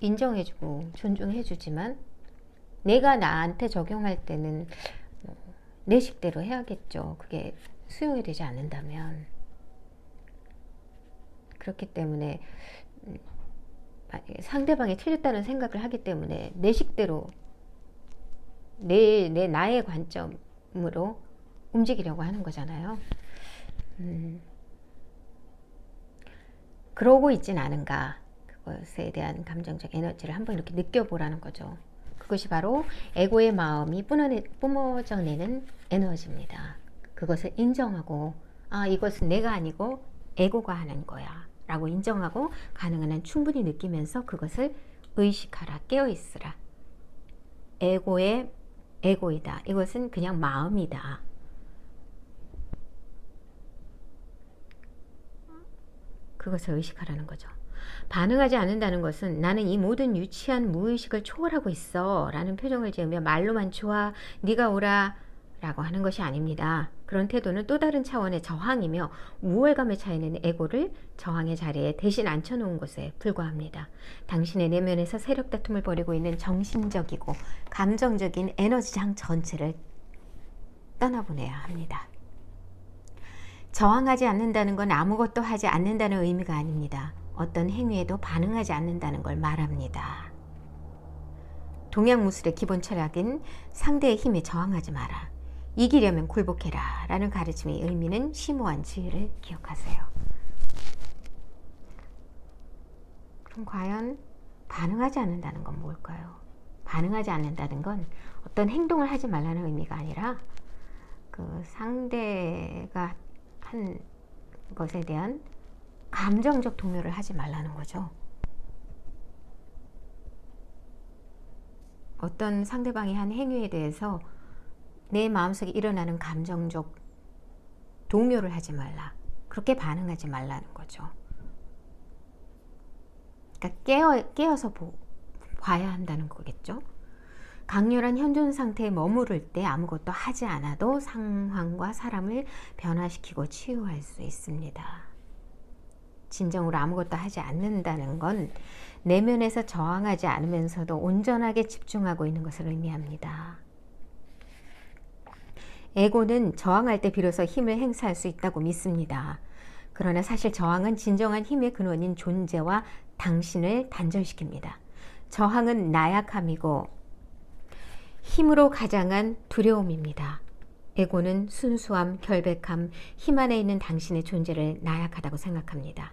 인정해주고 존중해주지만, 내가 나한테 적용할 때는 내 식대로 해야겠죠. 그게 수용이 되지 않는다면. 그렇기 때문에 상대방이 틀렸다는 생각을 하기 때문에 내 식대로 나의 관점으로 움직이려고 하는 거잖아요. 그러고 있진 않은가, 그것에 대한 감정적 에너지를 한번 이렇게 느껴보라는 거죠. 그것이 바로 에고의 마음이 뿜어져내는 에너지입니다. 그것을 인정하고, 이것은 내가 아니고 에고가 하는 거야 라고 인정하고 가능한 한 충분히 느끼면서 그것을 의식하라, 깨어있으라. 에고의 에고이다. 이것은 그냥 마음이다. 그것을 의식하라는 거죠. 반응하지 않는다는 것은 나는 이 모든 유치한 무의식을 초월하고 있어 라는 표정을 지으며 말로만 좋아, 네가 오라 라고 하는 것이 아닙니다. 그런 태도는 또 다른 차원의 저항이며 우월감에 차이는 에고를 저항의 자리에 대신 앉혀놓은 것에 불과합니다. 당신의 내면에서 세력 다툼을 벌이고 있는 정신적이고 감정적인 에너지장 전체를 떠나보내야 합니다. 저항하지 않는다는 건 아무것도 하지 않는다는 의미가 아닙니다. 어떤 행위에도 반응하지 않는다는 걸 말합니다. 동양무술의 기본 철학인 상대의 힘에 저항하지 마라, 이기려면 굴복해라 라는 가르침의 의미는 심오한 지혜를 기억하세요. 그럼 과연 반응하지 않는다는 건 뭘까요? 반응하지 않는다는 건 어떤 행동을 하지 말라는 의미가 아니라 그 상대가 한 것에 대한 감정적 동요를 하지 말라는 거죠. 어떤 상대방이 한 행위에 대해서 내 마음속에 일어나는 감정적 동요를 하지 말라, 그렇게 반응하지 말라는 거죠. 그러니까 깨어서 봐야 한다는 거겠죠. 강렬한 현존 상태에 머무를 때 아무것도 하지 않아도 상황과 사람을 변화시키고 치유할 수 있습니다. 진정으로 아무것도 하지 않는다는 건 내면에서 저항하지 않으면서도 온전하게 집중하고 있는 것을 의미합니다. 에고는 저항할 때 비로소 힘을 행사할 수 있다고 믿습니다. 그러나 사실 저항은 진정한 힘의 근원인 존재와 당신을 단절시킵니다. 저항은 나약함이고 힘으로 가장한 두려움입니다. 에고는 순수함, 결백함, 힘 안에 있는 당신의 존재를 나약하다고 생각합니다.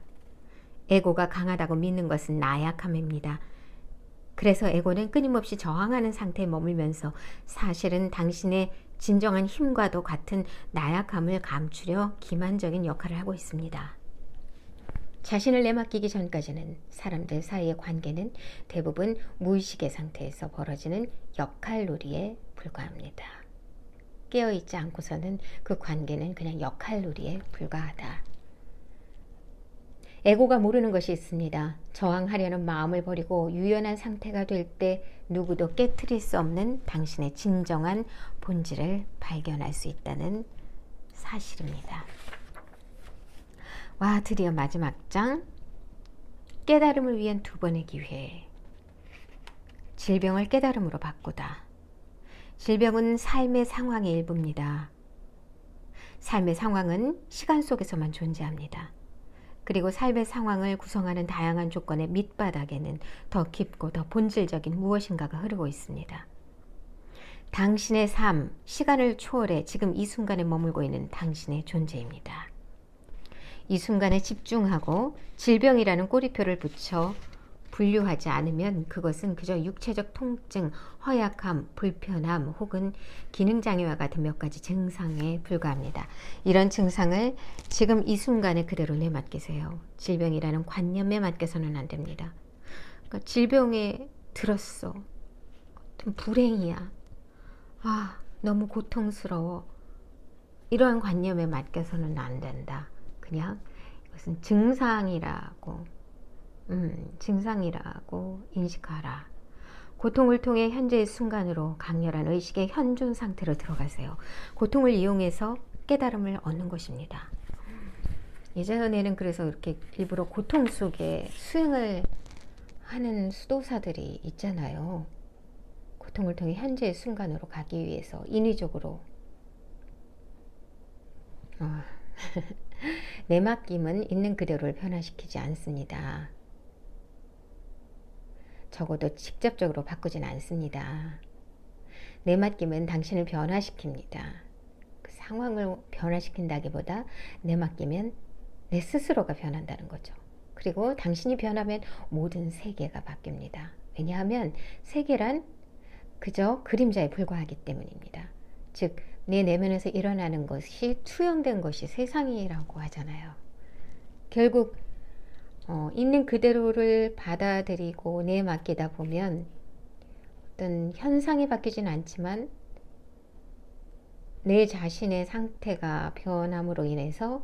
에고가 강하다고 믿는 것은 나약함입니다. 그래서 에고는 끊임없이 저항하는 상태에 머물면서 사실은 당신의 진정한 힘과도 같은 나약함을 감추려 기만적인 역할을 하고 있습니다. 자신을 내맡기기 전까지는 사람들 사이의 관계는 대부분 무의식의 상태에서 벌어지는 역할놀이에 불과합니다. 깨어있지 않고서는 그 관계는 그냥 역할놀이에 불과하다. 에고가 모르는 것이 있습니다. 저항하려는 마음을 버리고 유연한 상태가 될 때 누구도 깨트릴 수 없는 당신의 진정한 본질을 발견할 수 있다는 사실입니다. 와, 드디어 마지막 장, 깨달음을 위한 두 번의 기회. 질병을 깨달음으로 바꾸다. 질병은 삶의 상황의 일부입니다. 삶의 상황은 시간 속에서만 존재합니다. 그리고 삶의 상황을 구성하는 다양한 조건의 밑바닥에는 더 깊고 더 본질적인 무엇인가가 흐르고 있습니다. 당신의 삶, 시간을 초월해 지금 이 순간에 머물고 있는 당신의 존재입니다. 이 순간에 집중하고 질병이라는 꼬리표를 붙여 분류하지 않으면 그것은 그저 육체적 통증, 허약함, 불편함 혹은 기능장애와 같은 몇 가지 증상에 불과합니다. 이런 증상을 지금 이 순간에 그대로 내맡기세요. 질병이라는 관념에 맡겨서는 안 됩니다. 그러니까 질병에 들었어. 좀 불행이야. 아, 너무 고통스러워. 이러한 관념에 맡겨서는 안 된다. 그냥 이것은 증상이라고 인식하라. 고통을 통해 현재의 순간으로 강렬한 의식의 현존 상태로 들어가세요. 고통을 이용해서 깨달음을 얻는 것입니다. 예전에는 그래서 이렇게 일부러 고통 속에 수행을 하는 수도사들이 있잖아요. 고통을 통해 현재의 순간으로 가기 위해서 인위적으로 내맡김은 있는 그대로를 변화시키지 않습니다. 적어도 직접적으로 바꾸진 않습니다. 내맡김은 당신을 변화시킵니다. 그 상황을 변화시킨다기보다 내맡기면 내 스스로가 변한다는 거죠. 그리고 당신이 변하면 모든 세계가 바뀝니다. 왜냐하면 세계란 그저 그림자에 불과하기 때문입니다. 즉, 내 내면에서 일어나는 것이 투영된 것이 세상이라고 하잖아요. 결국 있는 그대로를 받아들이고 내맡기다 보면 어떤 현상이 바뀌진 않지만 내 자신의 상태가 변함으로 인해서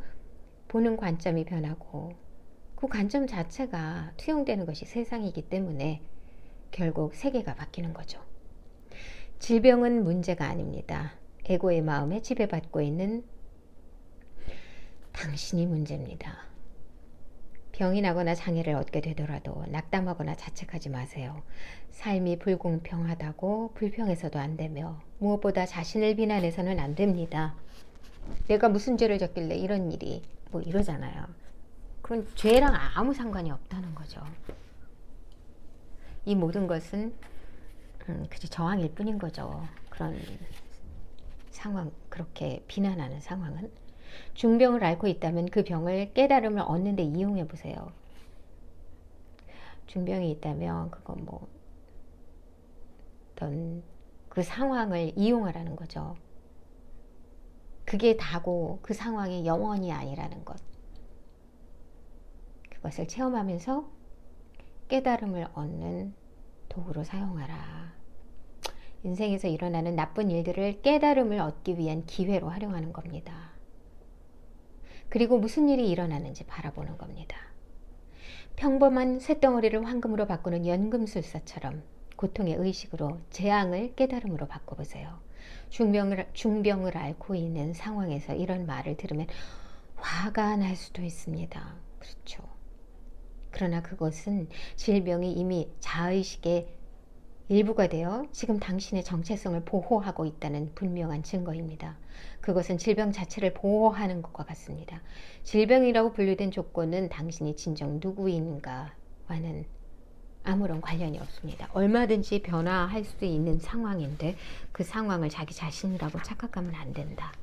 보는 관점이 변하고 그 관점 자체가 투영되는 것이 세상이기 때문에 결국 세계가 바뀌는 거죠. 질병은 문제가 아닙니다. 에고의 마음에 지배받고 있는 당신이 문제입니다. 병이 나거나 장애를 얻게 되더라도 낙담하거나 자책하지 마세요. 삶이 불공평하다고 불평해서도 안 되며 무엇보다 자신을 비난해서는 안 됩니다. 내가 무슨 죄를 졌길래 이런 일이 뭐 이러잖아요. 그건 죄랑 아무 상관이 없다는 거죠. 이 모든 것은 그저 저항일 뿐인 거죠. 그런 상황, 그렇게 비난하는 상황은. 중병을 앓고 있다면 그 병을 깨달음을 얻는 데 이용해 보세요. 중병이 있다면 그건 뭐 어떤 그 상황을 이용하라는 거죠. 그게 다고 그 상황이 영원이 아니라는 것. 그것을 체험하면서 깨달음을 얻는 도구로 사용하라. 인생에서 일어나는 나쁜 일들을 깨달음을 얻기 위한 기회로 활용하는 겁니다. 그리고 무슨 일이 일어나는지 바라보는 겁니다. 평범한 쇳덩어리를 황금으로 바꾸는 연금술사처럼 고통의 의식으로 재앙을 깨달음으로 바꿔보세요. 중병을 앓고 있는 상황에서 이런 말을 들으면 화가 날 수도 있습니다. 그렇죠. 그러나 그것은 질병이 이미 자의식의 일부가 되어 지금 당신의 정체성을 보호하고 있다는 분명한 증거입니다. 그것은 질병 자체를 보호하는 것과 같습니다. 질병이라고 분류된 조건은 당신이 진정 누구인가와는 아무런 관련이 없습니다. 얼마든지 변화할 수 있는 상황인데 그 상황을 자기 자신이라고 착각하면 안 된다.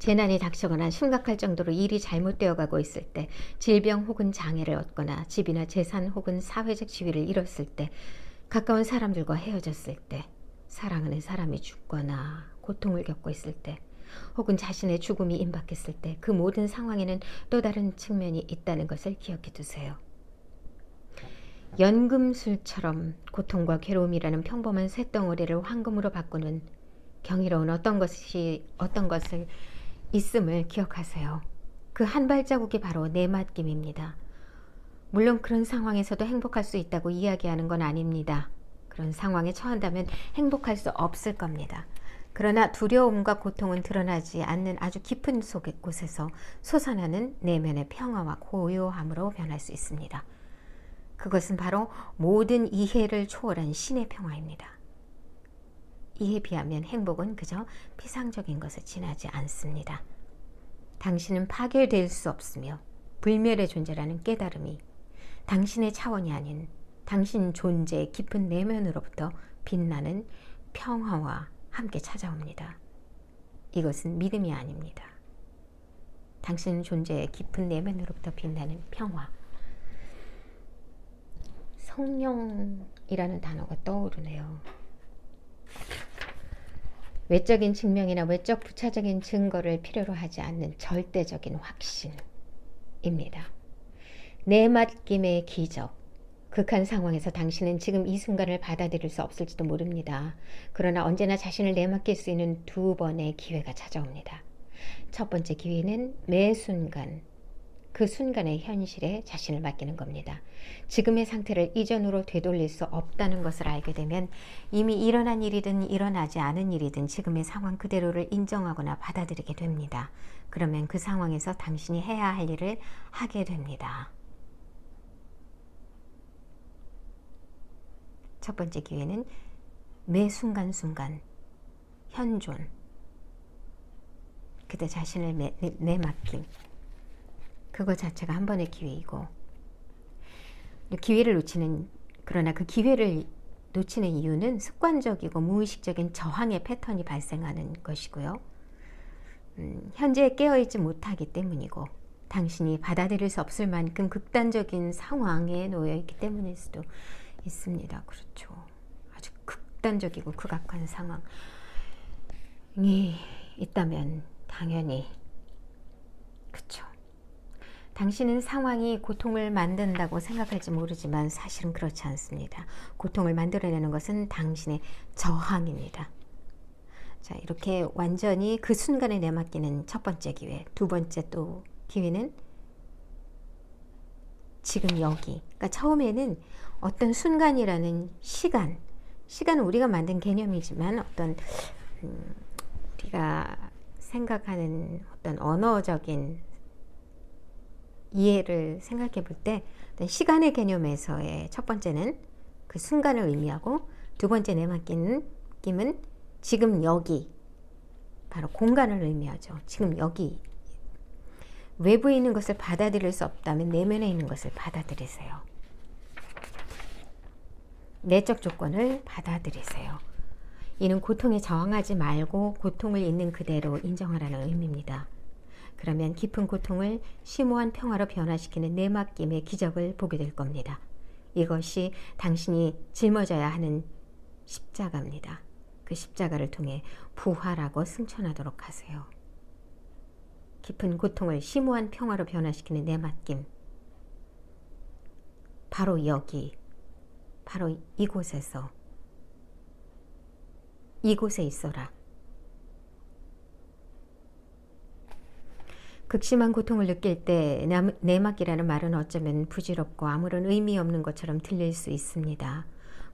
재난이 닥치거나 심각할 정도로 일이 잘못되어 가고 있을 때, 질병 혹은 장애를 얻거나 집이나 재산 혹은 사회적 지위를 잃었을 때, 가까운 사람들과 헤어졌을 때, 사랑하는 사람이 죽거나 고통을 겪고 있을 때, 혹은 자신의 죽음이 임박했을 때, 그 모든 상황에는 또 다른 측면이 있다는 것을 기억해 두세요. 연금술처럼 고통과 괴로움이라는 평범한 쇳덩어리를 황금으로 바꾸는 경이로운 어떤 것을 있음을 기억하세요. 그 한 발자국이 바로 내맡김입니다. 물론 그런 상황에서도 행복할 수 있다고 이야기하는 건 아닙니다. 그런 상황에 처한다면 행복할 수 없을 겁니다. 그러나 두려움과 고통은 드러나지 않는 아주 깊은 곳에서 솟아나는 내면의 평화와 고요함으로 변할 수 있습니다. 그것은 바로 모든 이해를 초월한 신의 평화입니다. 이에 비하면 행복은 그저 피상적인 것에 지나지 않습니다. 당신은 파괴될 수 없으며 불멸의 존재라는 깨달음이 당신의 차원이 아닌 당신 존재의 깊은 내면으로부터 빛나는 평화와 함께 찾아옵니다. 이것은 믿음이 아닙니다. 당신 존재의 깊은 내면으로부터 빛나는 평화. 성령이라는 단어가 떠오르네요. 외적인 증명이나 외적 부차적인 증거를 필요로 하지 않는 절대적인 확신입니다. 내맡김의 기적. 극한 상황에서 당신은 지금 이 순간을 받아들일 수 없을지도 모릅니다. 그러나 언제나 자신을 내맡길 수 있는 두 번의 기회가 찾아옵니다. 첫 번째 기회는 매 순간, 그 순간의 현실에 자신을 맡기는 겁니다. 지금의 상태를 이전으로 되돌릴 수 없다는 것을 알게 되면 이미 일어난 일이든 일어나지 않은 일이든 지금의 상황 그대로를 인정하거나 받아들이게 됩니다. 그러면 그 상황에서 당신이 해야 할 일을 하게 됩니다. 첫 번째 기회는 매 순간순간 현존, 그대 자신을 내맡김, 그거 자체가 한 번의 기회이고, 기회를 놓치는, 그러나 그 기회를 놓치는 이유는 습관적이고 무의식적인 저항의 패턴이 발생하는 것이고요. 현재 깨어있지 못하기 때문이고, 당신이 받아들일 수 없을 만큼 극단적인 상황에 놓여 있기 때문일 수도 있습니다. 그렇죠. 아주 극단적이고 극악한 상황이 있다면 당연히 그렇죠. 당신은 상황이 고통을 만든다고 생각할지 모르지만 사실은 그렇지 않습니다. 고통을 만들어내는 것은 당신의 저항입니다. 자, 이렇게 완전히 그 순간에 내맡기는 첫 번째 기회. 두 번째 또 기회는 지금 여기. 그러니까 처음에는 어떤 순간이라는 시간은 우리가 만든 개념이지만 어떤 우리가 생각하는 어떤 언어적인 이해를 생각해 볼 때 시간의 개념에서의 첫 번째는 그 순간을 의미하고, 두 번째 내맡기는 느낌은 지금 여기, 바로 공간을 의미하죠. 지금 여기. 외부에 있는 것을 받아들일 수 없다면 내면에 있는 것을 받아들이세요. 내적 조건을 받아들이세요. 이는 고통에 저항하지 말고 고통을 있는 그대로 인정하라는 의미입니다. 그러면 깊은 고통을 심오한 평화로 변화시키는 내맡김의 기적을 보게 될 겁니다. 이것이 당신이 짊어져야 하는 십자가입니다. 그 십자가를 통해 부활하고 승천하도록 하세요. 깊은 고통을 심오한 평화로 변화시키는 내맡김. 바로 여기, 바로 이곳에서, 이곳에 있어라. 극심한 고통을 느낄 때 내맡기라는 말은 어쩌면 부질없고 아무런 의미 없는 것처럼 들릴 수 있습니다.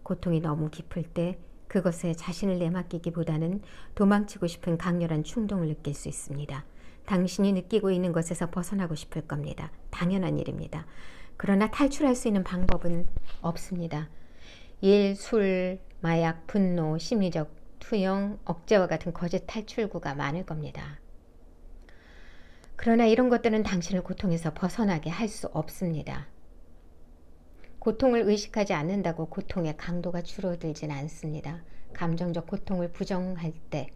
고통이 너무 깊을 때 그것에 자신을 내맡기기보다는 도망치고 싶은 강렬한 충동을 느낄 수 있습니다. 당신이 느끼고 있는 것에서 벗어나고 싶을 겁니다. 당연한 일입니다. 그러나 탈출할 수 있는 방법은 없습니다. 일, 술, 마약, 분노, 심리적 투영, 억제와 같은 거짓 탈출구가 많을 겁니다. 그러나 이런 것들은 당신을 고통에서 벗어나게 할 수 없습니다. 고통을 의식하지 않는다고 고통의 강도가 줄어들진 않습니다. 감정적 고통을 부정할 때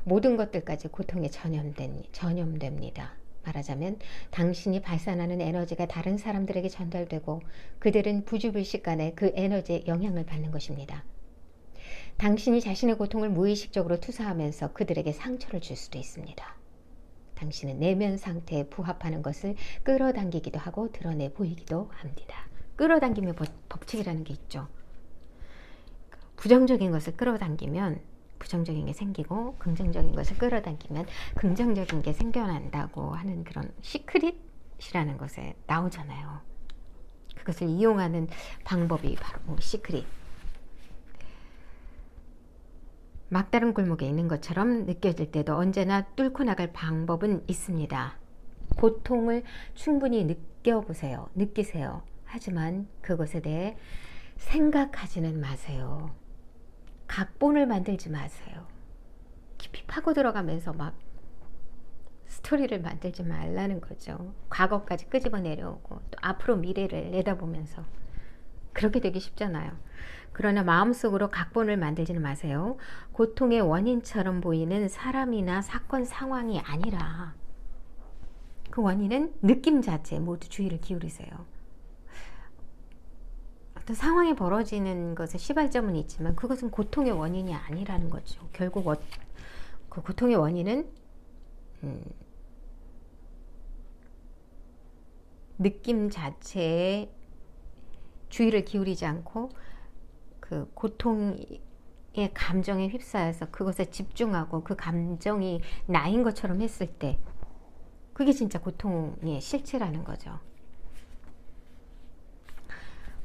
모든 것들까지 고통에 전염됩니다. 말하자면 당신이 발산하는 에너지가 다른 사람들에게 전달되고 그들은 부주불식간에 그 에너지에 영향을 받는 것입니다. 당신이 자신의 고통을 무의식적으로 투사하면서 그들에게 상처를 줄 수도 있습니다. 당신은 내면 상태에 부합하는 것을 끌어당기기도 하고 드러내 보이기도 합니다. 끌어당김의 법칙이라는 게 있죠. 부정적인 것을 끌어당기면 부정적인 게 생기고 긍정적인 것을 끌어당기면 긍정적인 게 생겨난다고 하는 그런 시크릿이라는 것에 나오잖아요. 그것을 이용하는 방법이 바로 시크릿. 막다른 골목에 있는 것처럼 느껴질 때도 언제나 뚫고 나갈 방법은 있습니다. 고통을 충분히 느껴보세요. 느끼세요. 하지만 그것에 대해 생각하지는 마세요. 각본을 만들지 마세요. 깊이 파고 들어가면서 막 스토리를 만들지 말라는 거죠. 과거까지 끄집어 내려오고 또 앞으로 미래를 내다보면서 그렇게 되기 쉽잖아요. 그러나 마음속으로 각본을 만들지는 마세요. 고통의 원인처럼 보이는 사람이나 사건 상황이 아니라 그 원인은 느낌 자체에 모두 주의를 기울이세요. 어떤 상황이 벌어지는 것에 시발점은 있지만 그것은 고통의 원인이 아니라는 거죠. 결국 그 고통의 원인은 느낌 자체에 주의를 기울이지 않고 그 고통의 감정에 휩싸여서 그것에 집중하고 그 감정이 나인 것처럼 했을 때 그게 진짜 고통의 실체라는 거죠.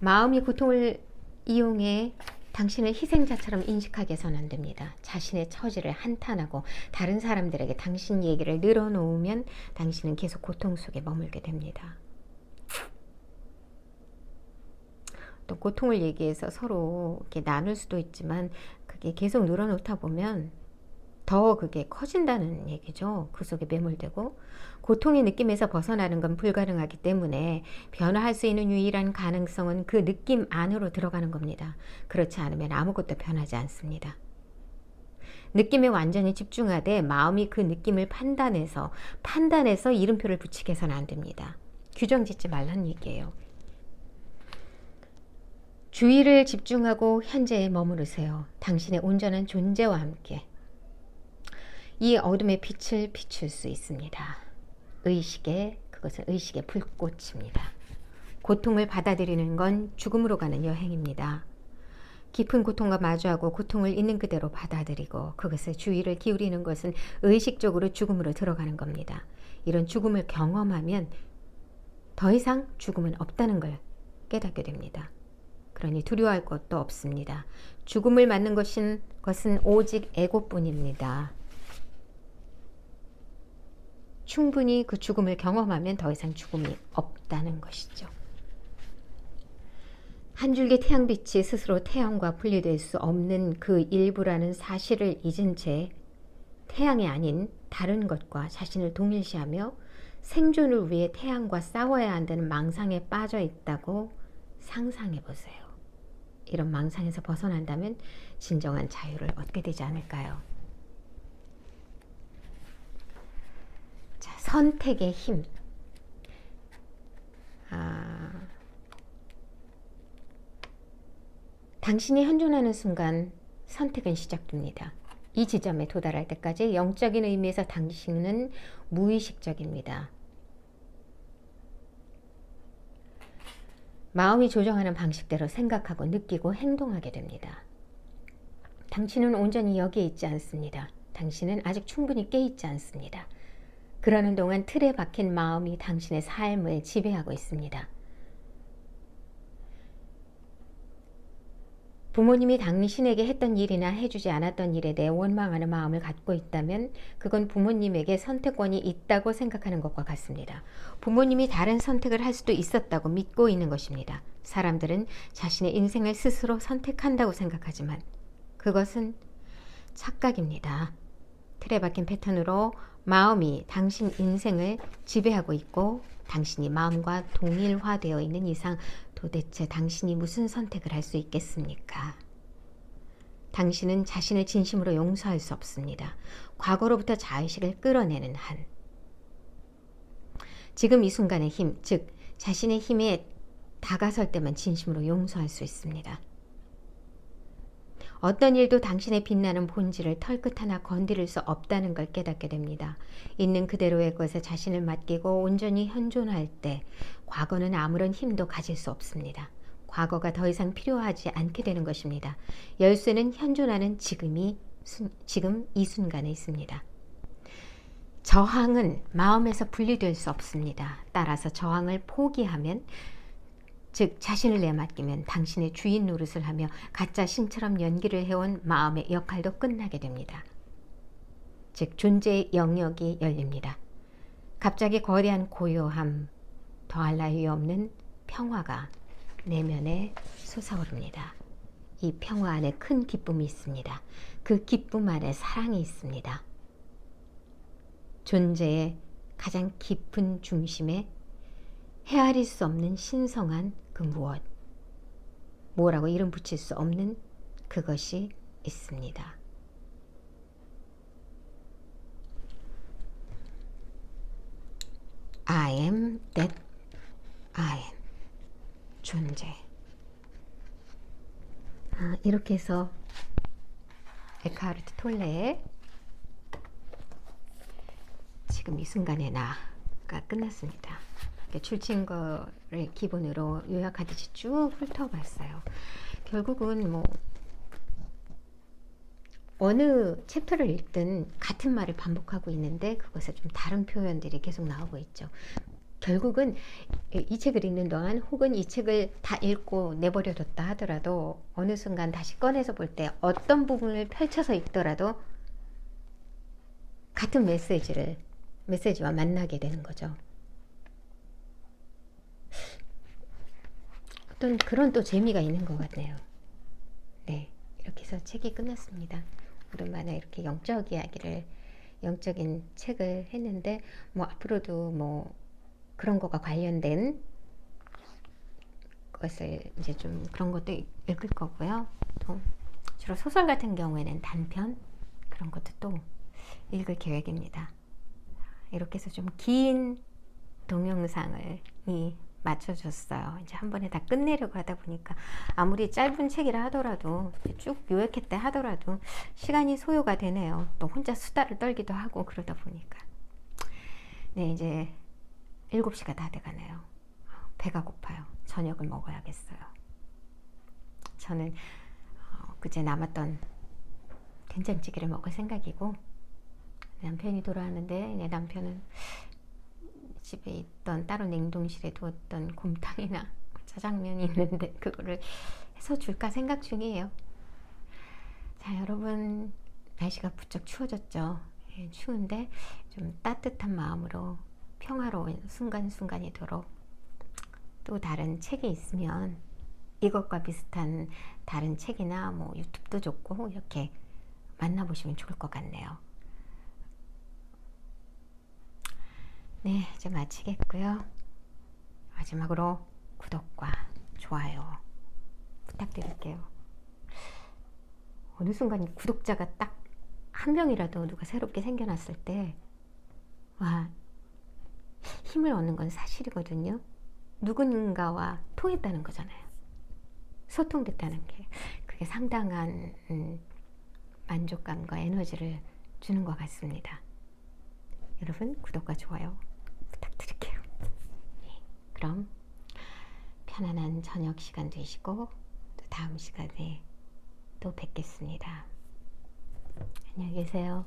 마음이 고통을 이용해 당신을 희생자처럼 인식하게 해서는 안 됩니다. 자신의 처지를 한탄하고 다른 사람들에게 당신 얘기를 늘어놓으면 당신은 계속 고통 속에 머물게 됩니다. 또 고통을 얘기해서 서로 이렇게 나눌 수도 있지만 그게 계속 늘어놓다 보면 더 그게 커진다는 얘기죠. 그 속에 매몰되고 고통의 느낌에서 벗어나는 건 불가능하기 때문에 변화할 수 있는 유일한 가능성은 그 느낌 안으로 들어가는 겁니다. 그렇지 않으면 아무것도 변하지 않습니다. 느낌에 완전히 집중하되 마음이 그 느낌을 판단해서 이름표를 붙이게 해서는 안 됩니다. 규정 짓지 말라는 얘기예요. 주의를 집중하고 현재에 머무르세요. 당신의 온전한 존재와 함께 이 어둠의 빛을 비출 수 있습니다. 그것은 의식의 불꽃입니다. 고통을 받아들이는 건 죽음으로 가는 여행입니다. 깊은 고통과 마주하고 고통을 있는 그대로 받아들이고 그것에 주의를 기울이는 것은 의식적으로 죽음으로 들어가는 겁니다. 이런 죽음을 경험하면 더 이상 죽음은 없다는 걸 깨닫게 됩니다. 그러니 두려워할 것도 없습니다. 죽음을 맞는 것은 오직 에고뿐입니다. 충분히 그 죽음을 경험하면 더 이상 죽음이 없다는 것이죠. 한 줄기 태양빛이 스스로 태양과 분리될 수 없는 그 일부라는 사실을 잊은 채 태양이 아닌 다른 것과 자신을 동일시하며 생존을 위해 태양과 싸워야 한다는 망상에 빠져 있다고 상상해 보세요. 이런 망상에서 벗어난다면 진정한 자유를 얻게 되지 않을까요? 자, 선택의 힘. 당신이 현존하는 순간 선택은 시작됩니다. 이 지점에 도달할 때까지 영적인 의미에서 당신은 무의식적입니다. 마음이 조정하는 방식대로 생각하고 느끼고 행동하게 됩니다. 당신은 온전히 여기에 있지 않습니다. 당신은 아직 충분히 깨있지 않습니다. 그러는 동안 틀에 박힌 마음이 당신의 삶을 지배하고 있습니다. 부모님이 당신에게 했던 일이나 해주지 않았던 일에 대해 원망하는 마음을 갖고 있다면 그건 부모님에게 선택권이 있다고 생각하는 것과 같습니다. 부모님이 다른 선택을 할 수도 있었다고 믿고 있는 것입니다. 사람들은 자신의 인생을 스스로 선택한다고 생각하지만 그것은 착각입니다. 틀에 박힌 패턴으로 마음이 당신 인생을 지배하고 있고 당신이 마음과 동일화되어 있는 이상 도대체 당신이 무슨 선택을 할 수 있겠습니까? 당신은 자신을 진심으로 용서할 수 없습니다. 과거로부터 자의식을 끌어내는 한. 지금 이 순간의 힘, 즉 자신의 힘에 다가설 때만 진심으로 용서할 수 있습니다. 어떤 일도 당신의 빛나는 본질을 털끝 하나 건드릴 수 없다는 걸 깨닫게 됩니다. 있는 그대로의 것에 자신을 맡기고 온전히 현존할 때 과거는 아무런 힘도 가질 수 없습니다. 과거가 더 이상 필요하지 않게 되는 것입니다. 열쇠는 현존하는 지금 이 순간에 있습니다. 저항은 마음에서 분리될 수 없습니다. 따라서 저항을 포기하면 즉 자신을 내맡기면 당신의 주인 노릇을 하며 가짜 신처럼 연기를 해온 마음의 역할도 끝나게 됩니다. 즉 존재의 영역이 열립니다. 갑자기 거대한 고요함, 더할 나위 없는 평화가 내면에 솟아오릅니다. 이 평화 안에 큰 기쁨이 있습니다. 그 기쁨 안에 사랑이 있습니다. 존재의 가장 깊은 중심에 헤아릴 수 없는 신성한 그 무엇, 뭐라고 이름 붙일 수 없는 그것이 있습니다. I am that I am. 존재. 이렇게 해서 에크하르트 톨레의 지금 이 순간의 나가 끝났습니다. 출친거를 기본으로 요약하듯이 쭉 훑어봤어요. 결국은 뭐 어느 챕터를 읽든 같은 말을 반복하고 있는데 그것에 좀 다른 표현들이 계속 나오고 있죠. 결국은 이 책을 읽는 동안 혹은 이 책을 다 읽고 내버려뒀다 하더라도 어느 순간 다시 꺼내서 볼 때 어떤 부분을 펼쳐서 읽더라도 같은 메시지와 만나게 되는 거죠. 어떤 그런 또 재미가 있는 것 같네요. 네, 이렇게 해서 책이 끝났습니다. 오랜만에 이렇게 영적인 책을 했는데 뭐 앞으로도 뭐 그런 거가 관련된 것을 이제 좀 그런 것도 읽을 거고요. 또 주로 소설 같은 경우에는 단편 그런 것도 또 읽을 계획입니다. 이렇게 해서 좀 긴 동영상을 맞춰줬어요. 이제 한 번에 다 끝내려고 하다 보니까 아무리 짧은 책이라 하더라도 쭉 요약했다 하더라도 시간이 소요가 되네요. 또 혼자 수다를 떨기도 하고 그러다 보니까 네, 이제 7시가 다 돼가네요. 배가 고파요. 저녁을 먹어야겠어요. 저는 그제 남았던 된장찌개를 먹을 생각이고 남편이 돌아왔는데 내 남편은 집에 있던 따로 냉동실에 두었던 곰탕이나 짜장면이 있는데 그거를 해서 줄까 생각 중이에요. 자, 여러분 날씨가 부쩍 추워졌죠. 예, 추운데 좀 따뜻한 마음으로 평화로운 순간순간이도록 또 다른 책이 있으면 이것과 비슷한 다른 책이나 뭐 유튜브도 좋고 이렇게 만나보시면 좋을 것 같네요. 네, 이제 마치겠고요. 마지막으로 구독과 좋아요 부탁드릴게요. 어느 순간 구독자가 딱 한 명이라도 누가 새롭게 생겨났을 때 와, 힘을 얻는 건 사실이거든요. 누군가와 통했다는 거잖아요. 소통됐다는 게 그게 상당한 만족감과 에너지를 주는 것 같습니다. 여러분 구독과 좋아요 부탁드릴게요. 네, 그럼 편안한 저녁 시간 되시고 또 다음 시간에 또 뵙겠습니다. 안녕히 계세요.